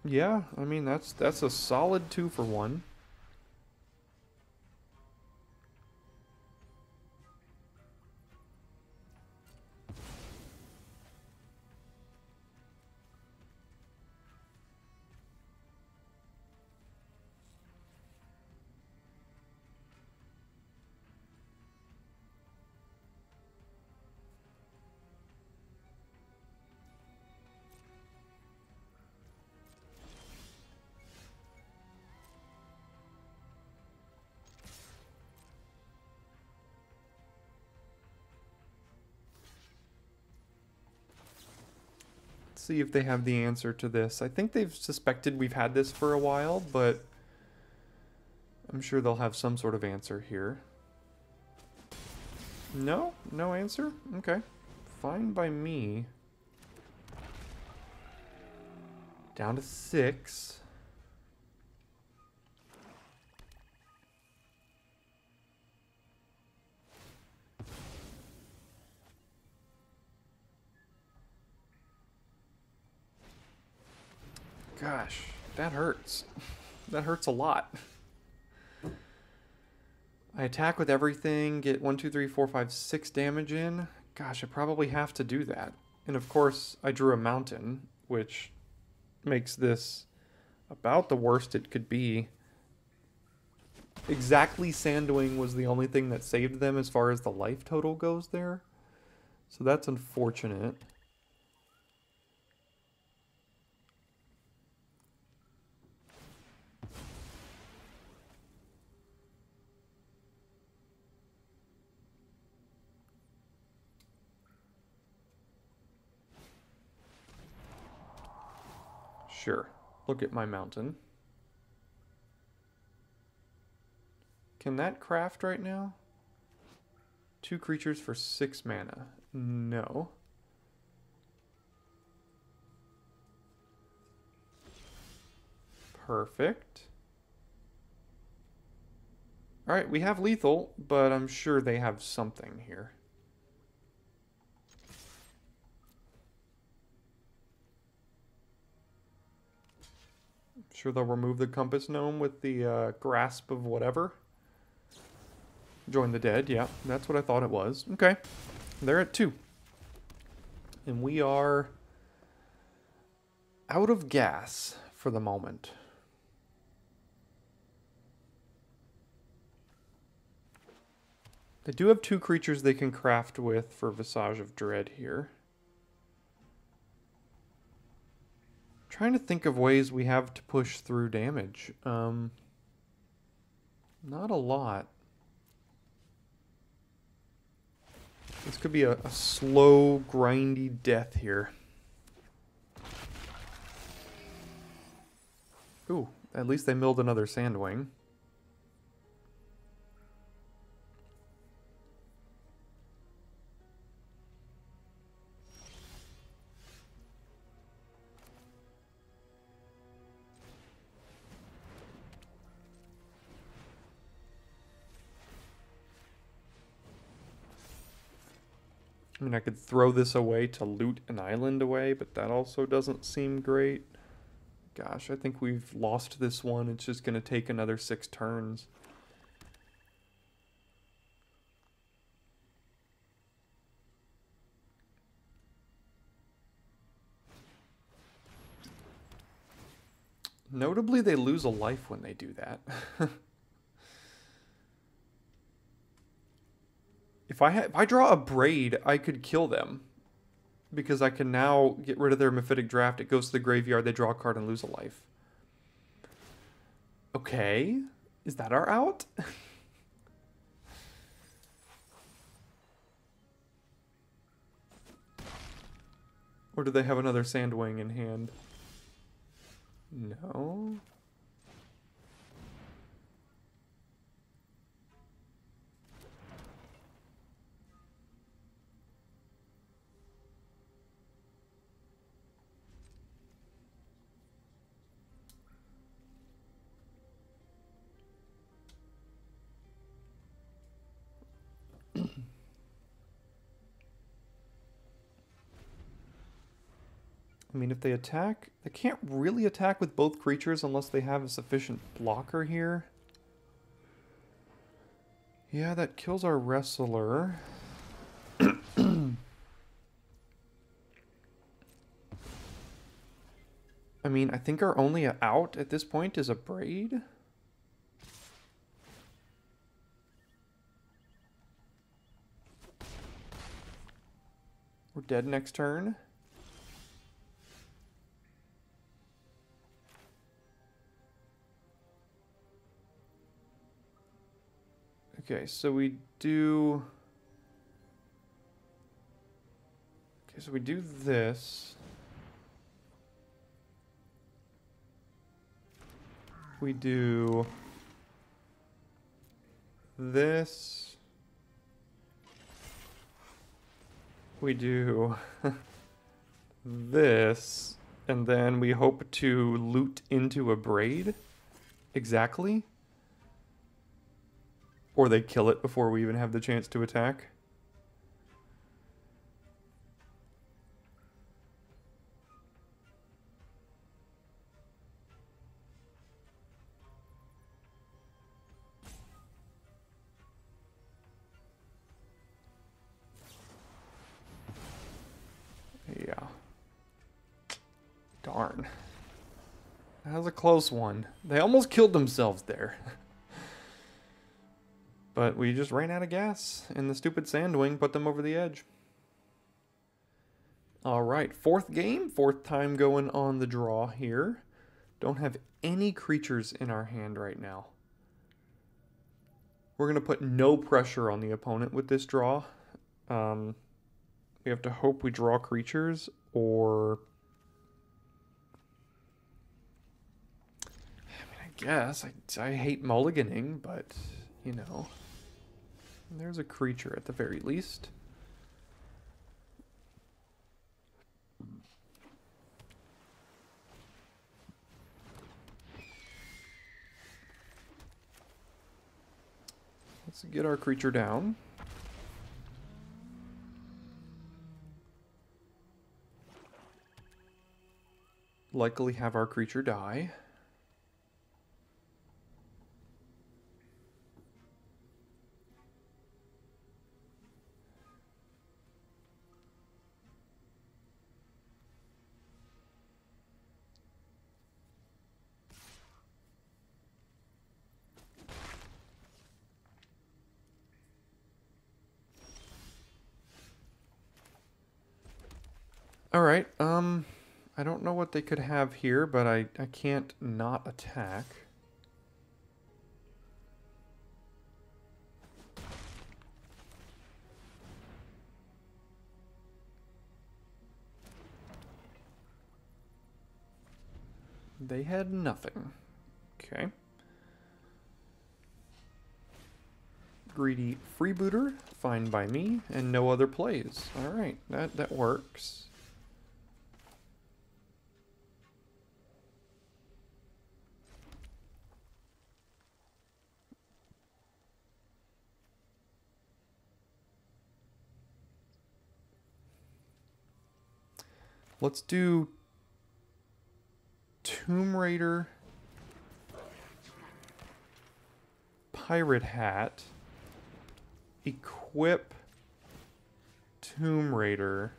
Yeah, I mean, that's a solid 2 for 1. See if they have the answer to this. I think they've suspected we've had this for a while, but I'm sure they'll have some sort of answer here. No? No answer? Okay. Fine by me. Down to 6. Gosh, that hurts. That hurts a lot. I attack with everything, get 1, 2, 3, 4, 5, 6 damage in. Gosh, I probably have to do that. And of course, I drew a mountain, which makes this about the worst it could be. Exactly Sandwing was the only thing that saved them as far as the life total goes there. So that's unfortunate. Sure. Look at my mountain. Can that craft right now? 2 creatures for 6 mana. No. Perfect. Alright, we have lethal, but I'm sure they have something here. Sure they'll remove the Compass Gnome with the Grasp of whatever. Join the Dead, yeah, that's what I thought it was. Okay, they're at 2. And we are out of gas for the moment. They do have 2 creatures they can craft with for Visage of Dread here. Trying to think of ways we have to push through damage. Not a lot. This could be a slow, grindy death here. Ooh, at least they milled another Sandwing. I mean, I could throw this away to loot an island away, but that also doesn't seem great. Gosh, I think we've lost this one. It's just going to take another 6 turns. Notably, they lose a life when they do that. If I draw a Braid, I could kill them. Because I can now get rid of their Mephitic Draft. It goes to the graveyard, they draw a card and lose a life. Okay. Is that our out? Or do they have another Sandwing in hand? No. I mean, if they attack, they can't really attack with both creatures unless they have a sufficient blocker here. Yeah, that kills our Wrestler. I mean, I think our only out at this point is a Braid. We're dead next turn. Okay, so we do... Okay, so we do this. We do... this. We do... this. And then we hope to loot into a Braid. Exactly. Or they kill it before we even have the chance to attack. Yeah. Darn. That was a close one. They almost killed themselves there. But we just ran out of gas, and the stupid Sandwing put them over the edge. Alright, 4th game, 4th time going on the draw here. Don't have any creatures in our hand right now. We're going to put no pressure on the opponent with this draw. We have to hope we draw creatures, or... I mean, I guess. I hate mulliganing, but, you know... There's a creature at the very least. Let's get our creature down. Likely have our creature die. Alright, I don't know what they could have here, but I can't not attack. They had nothing. Okay. Greedy freebooter, fine by me, and no other plays. Alright, that works. Let's do Tomb Raider, Pirate Hat, equip Tomb Raider,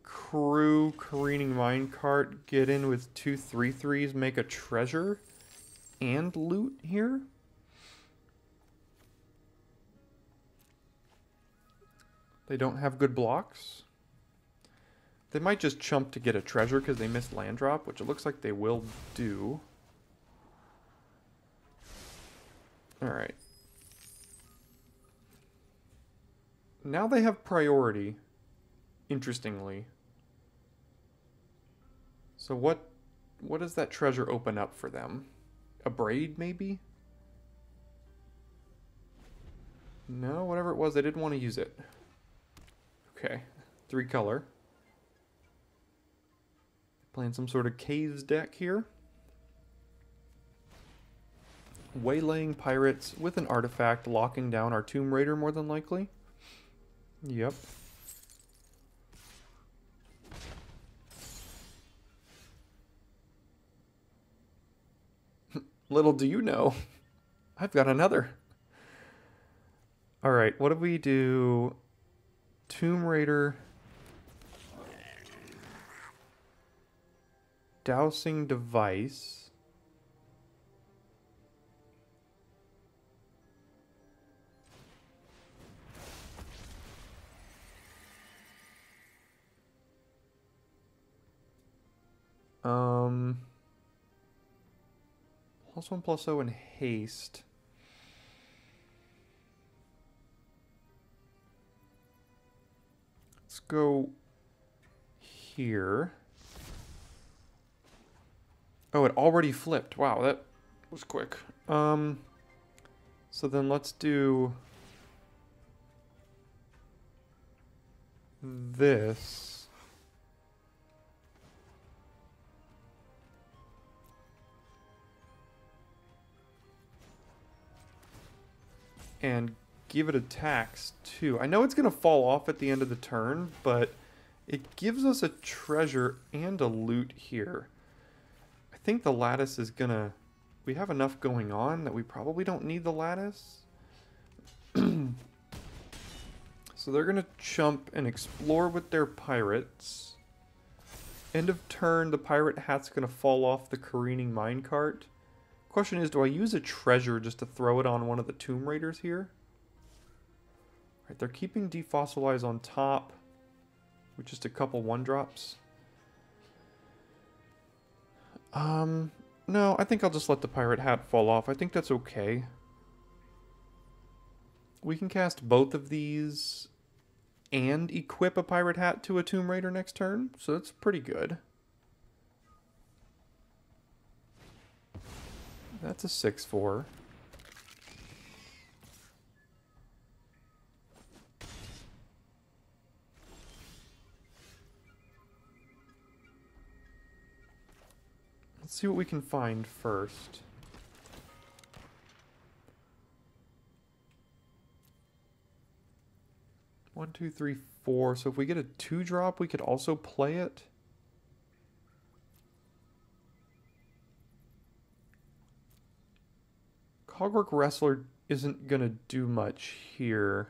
crew Careening Minecart, get in with 2 3/3s, make a treasure, and loot here. They don't have good blocks. They might just chump to get a treasure because they missed land drop, which it looks like they will do. Alright. Now they have priority, interestingly. So what does that treasure open up for them? A braid, maybe? No, whatever it was, they didn't want to use it. Okay, 3 color. Playing some sort of caves deck here. Waylaying pirates with an artifact, locking down our Tomb Raider more than likely. Yep. Little do you know, I've got another. Alright, what do we do? Tomb Raider. Dowsing device. +1/+0 and haste. Let's go here. Oh, it already flipped. Wow, that was quick. So then let's do this. And give it attacks too. I know it's going to fall off at the end of the turn, but it gives us a treasure and a loot here. I think the lattice is going to... We have enough going on that we probably don't need the lattice. So they're going to chump and explore with their pirates. End of turn, the pirate hat's going to fall off the careening minecart. Question is, do I use a treasure just to throw it on one of the Tomb Raiders here? Right, they're keeping Defossilize on top with just a couple 1-drops. No, I think I'll just let the pirate hat fall off. I think that's okay. We can cast both of these and equip a pirate hat to a Tomb Raider next turn, so that's pretty good. That's a 6/4. Let's see what we can find first. One, two, three, four. So if we get a 2-drop, we could also play it. Cogwork Wrestler isn't going to do much here,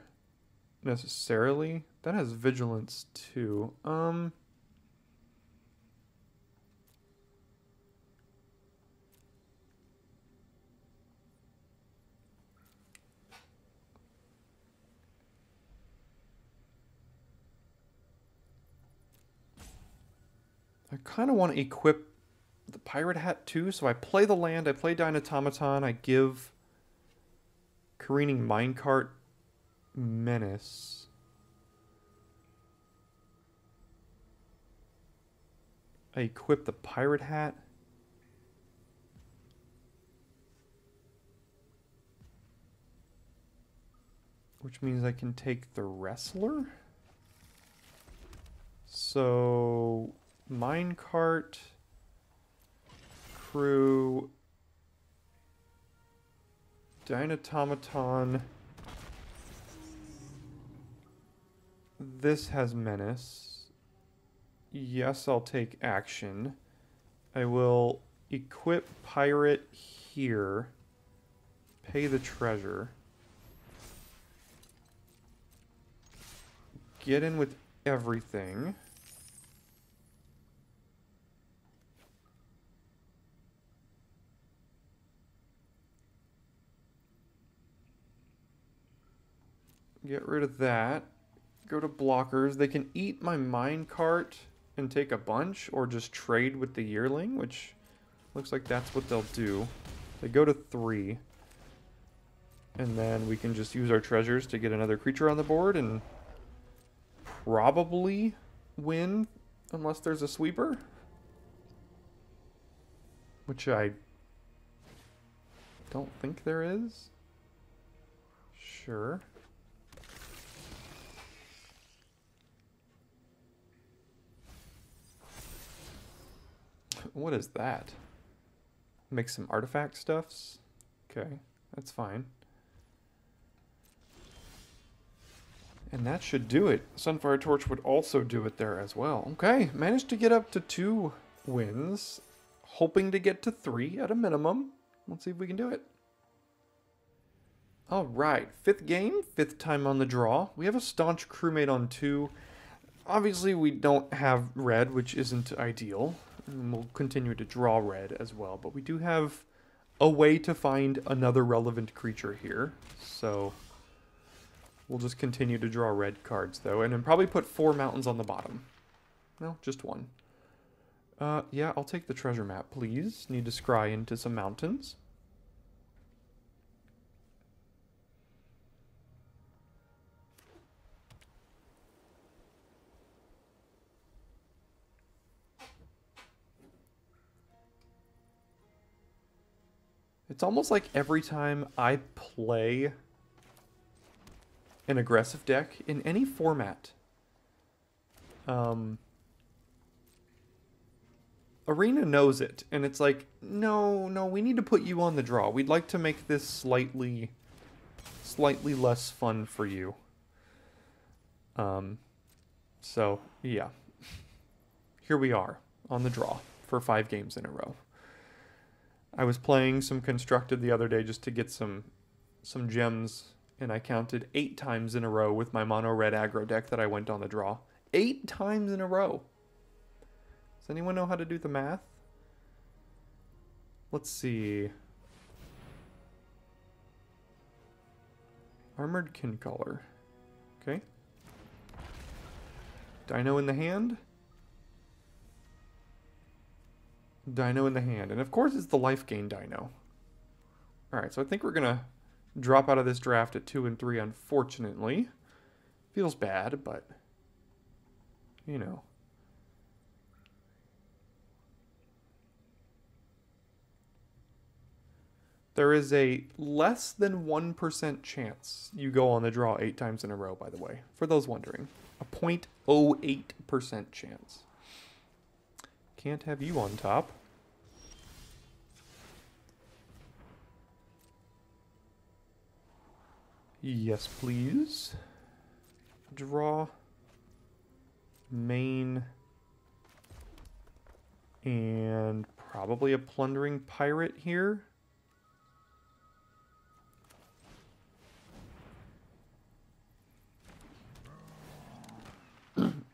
necessarily. That has Vigilance, too. I kind of want to equip the Pirate Hat, too. So I play the land, I play Dynatomaton, I give Careening Minecart Menace. I I equip the pirate hat. Which means I can take the wrestler. So, minecart, crew, dynatomaton. This has menace. Yes, I'll take action. I will equip pirate here. Pay the treasure. Get in with everything. Get rid of that. Go to blockers. They can eat my minecart and take a bunch, or just trade with the yearling, which looks like that's what they'll do. They go to 3. And then we can just use our treasures to get another creature on the board and probably win, unless there's a sweeper. Which I don't think there is. Sure. What is that? Make some artifact stuffs? Okay, that's fine. And that should do it. Sunfire Torch would also do it there as well. Okay, managed to get up to 2 wins. Hoping to get to 3 at a minimum. Let's see if we can do it. Alright, 5th game, 5th time on the draw. We have a staunch crewmate on 2. Obviously we don't have red, which isn't ideal. And we'll continue to draw red as well. But we do have a way to find another relevant creature here. So we'll just continue to draw red cards, though, and then probably put 4 mountains on the bottom. No, just 1. Yeah, I'll take the treasure map, please. Need to scry into some mountains. It's almost like every time I play an aggressive deck in any format, Arena knows it, and it's like, no, we need to put you on the draw. We'd like to make this slightly less fun for you. So, yeah. Here we are, on the draw, for 5 games in a row. I was playing some Constructed the other day just to get some gems, and I counted 8 times in a row with my mono red aggro deck that I went on the draw. 8 times in a row. Does anyone know how to do the math? Let's see. Armored Kincaller. Okay. Dino in the hand. Dino in the hand. And of course it's the life gain dino. Alright, so I think we're going to drop out of this draft at 2 and 3, unfortunately. Feels bad, but, you know. There is a less than 1% chance you go on the draw 8 times in a row, by the way, for those wondering. A 0.08% chance. Can't have you on top. Yes, please. Draw. Main. And probably a Plundering Pirate here.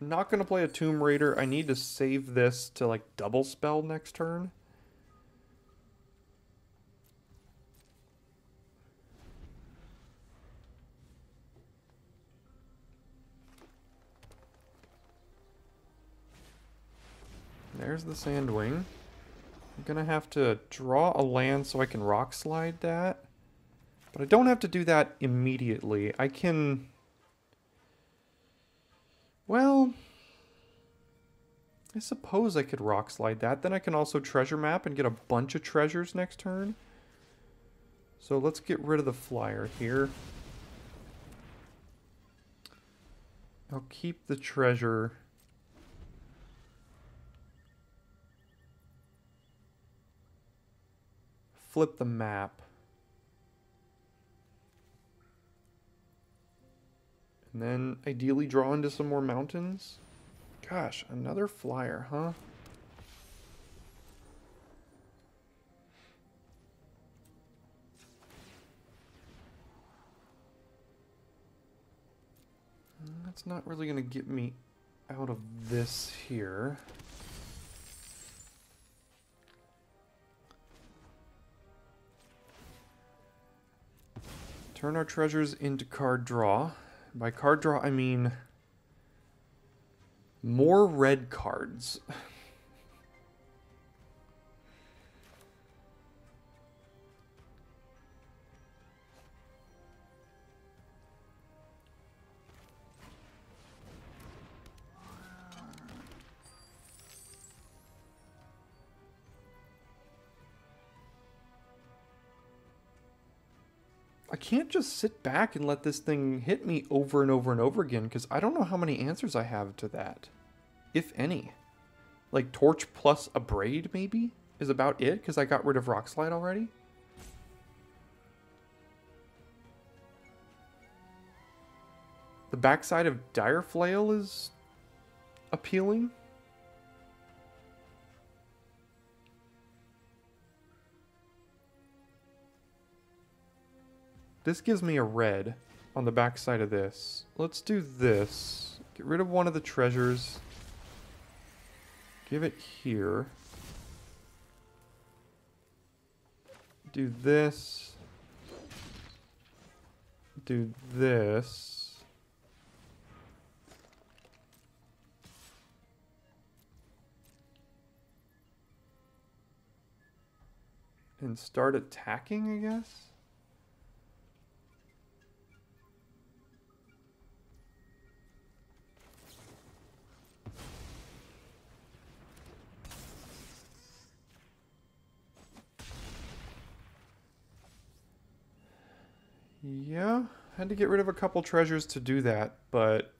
Not going to play a Tomb Raider. I need to save this to, like, double spell next turn. There's the Sandwing. I'm going to have to draw a land so I can rock slide that. But I don't have to do that immediately. I can... Well, I suppose I could rock slide that. Then I can also treasure map and get a bunch of treasures next turn. So let's get rid of the flyer here. I'll keep the treasure. Flip the map. And then ideally draw into some more mountains. Gosh, another flyer, huh? That's not really going to get me out of this here. Turn our treasures into card draw. By card draw, I mean more red cards. I can't just sit back and let this thing hit me over and over and over again, because I don't know how many answers I have to that. If any. Like Torch plus a Braid, maybe? Is about it, because I got rid of Rock Slide already? The backside of Dire Flail is appealing. This gives me a red on the backside of this. Let's do this. Get rid of one of the treasures. Give it here. Do this. Do this. And start attacking, I guess? Yeah, had to get rid of a couple treasures to do that, but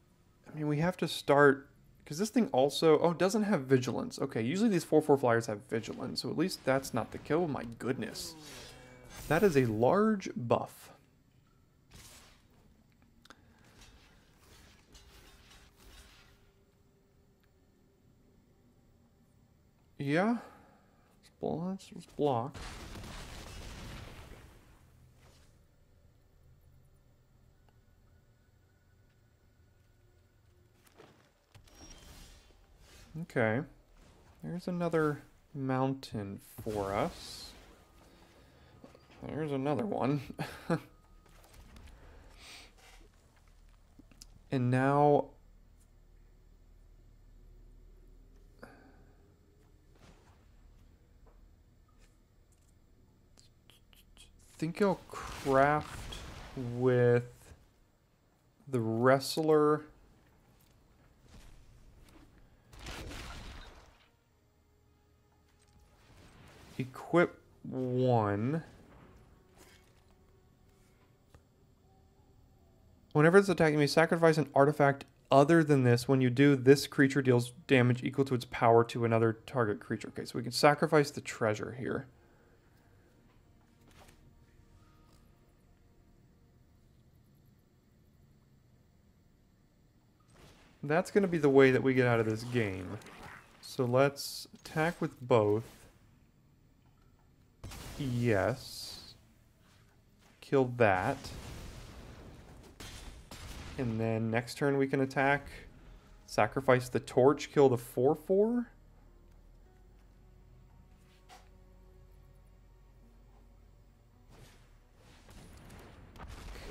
I mean, we have to start, because this thing also, oh, doesn't have vigilance. Okay, usually these 4/4 flyers have vigilance, so at least that's not the kill. My goodness. That is a large buff. Yeah, let's block. Okay, there's another mountain for us. There's another one. And now I think I'll craft with the wrestler. Equip one. Whenever it's attacking me, sacrifice an artifact other than this. When you do, this creature deals damage equal to its power to another target creature. Okay, so we can sacrifice the treasure here. That's going to be the way that we get out of this game. So let's attack with both. Yes. Kill that. And then next turn we can attack. Sacrifice the torch, kill the 4/4.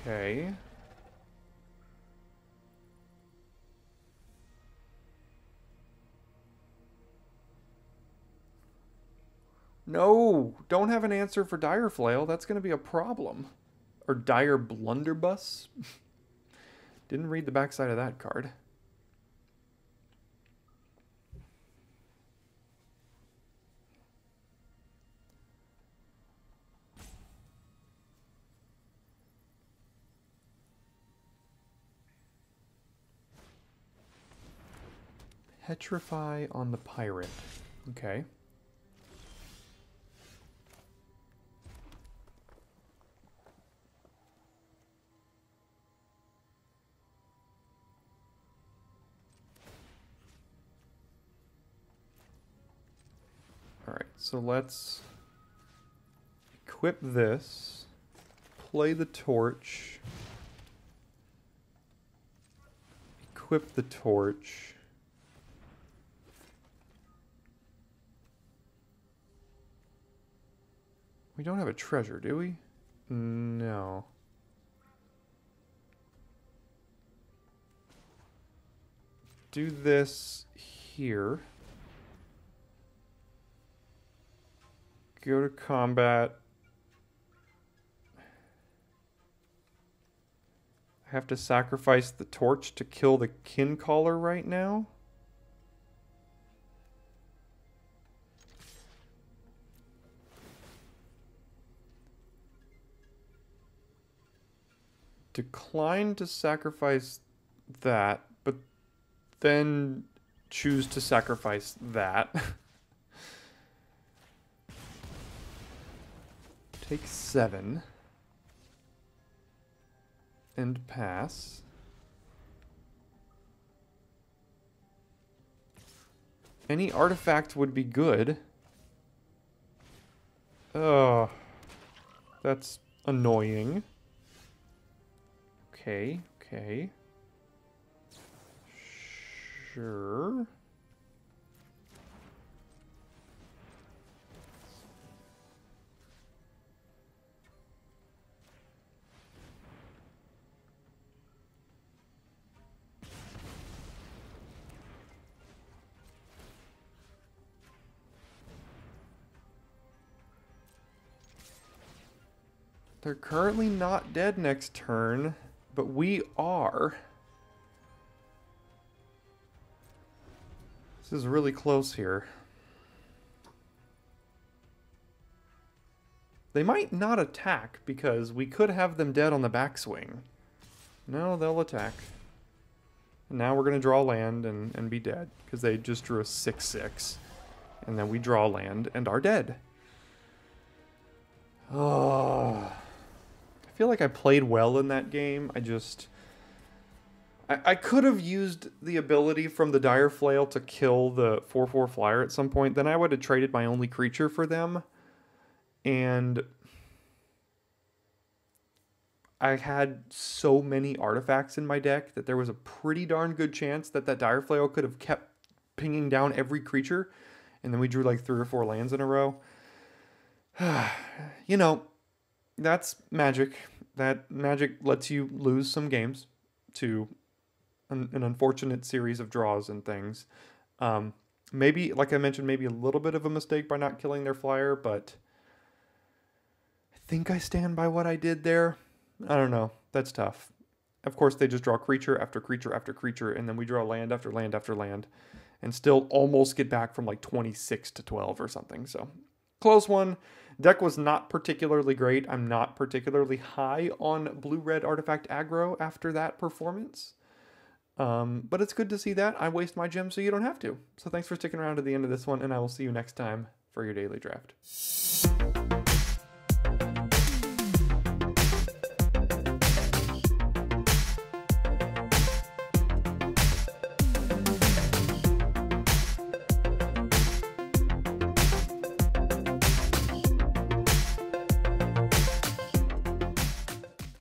Okay. No, don't have an answer for Dire Flail. That's going to be a problem. Or Dire Blunderbuss. Didn't read the backside of that card. Petrify on the pirate. Okay. Alright, so let's equip this, play the torch, equip the torch. We don't have a treasure, do we? No. Do this here. Go to combat. I have to sacrifice the torch to kill the kin caller right now. Decline to sacrifice that, but then choose to sacrifice that. Take 7. And pass. Any artifact would be good. Oh, that's annoying. Okay, okay. Sure. They're currently not dead next turn, but we are. This is really close here. They might not attack because we could have them dead on the backswing. No, they'll attack. And now we're going to draw land and be dead because they just drew a 6/6. And then we draw land and are dead. Oh. I feel like I played well in that game. I could have used the ability from the Dire Flail to kill the 4/4 flyer at some point. Then I would have traded my only creature for them. And I had so many artifacts in my deck that there was a pretty darn good chance that that Dire Flail could have kept pinging down every creature. And then we drew like 3 or 4 lands in a row. You know, that's Magic. That Magic lets you lose some games to an unfortunate series of draws and things. Maybe, like I mentioned, maybe a little bit of a mistake by not killing their flyer, but I think I stand by what I did there. I don't know. That's tough. Of course, they just draw creature after creature after creature, and then we draw land after land after land, and still almost get back from like 26 to 12 or something. So, close one. Deck was not particularly great. I'm not particularly high on blue-red artifact aggro after that performance. But it's good to see that. I waste my gems so you don't have to. So thanks for sticking around to the end of this one, and I will see you next time for your daily draft.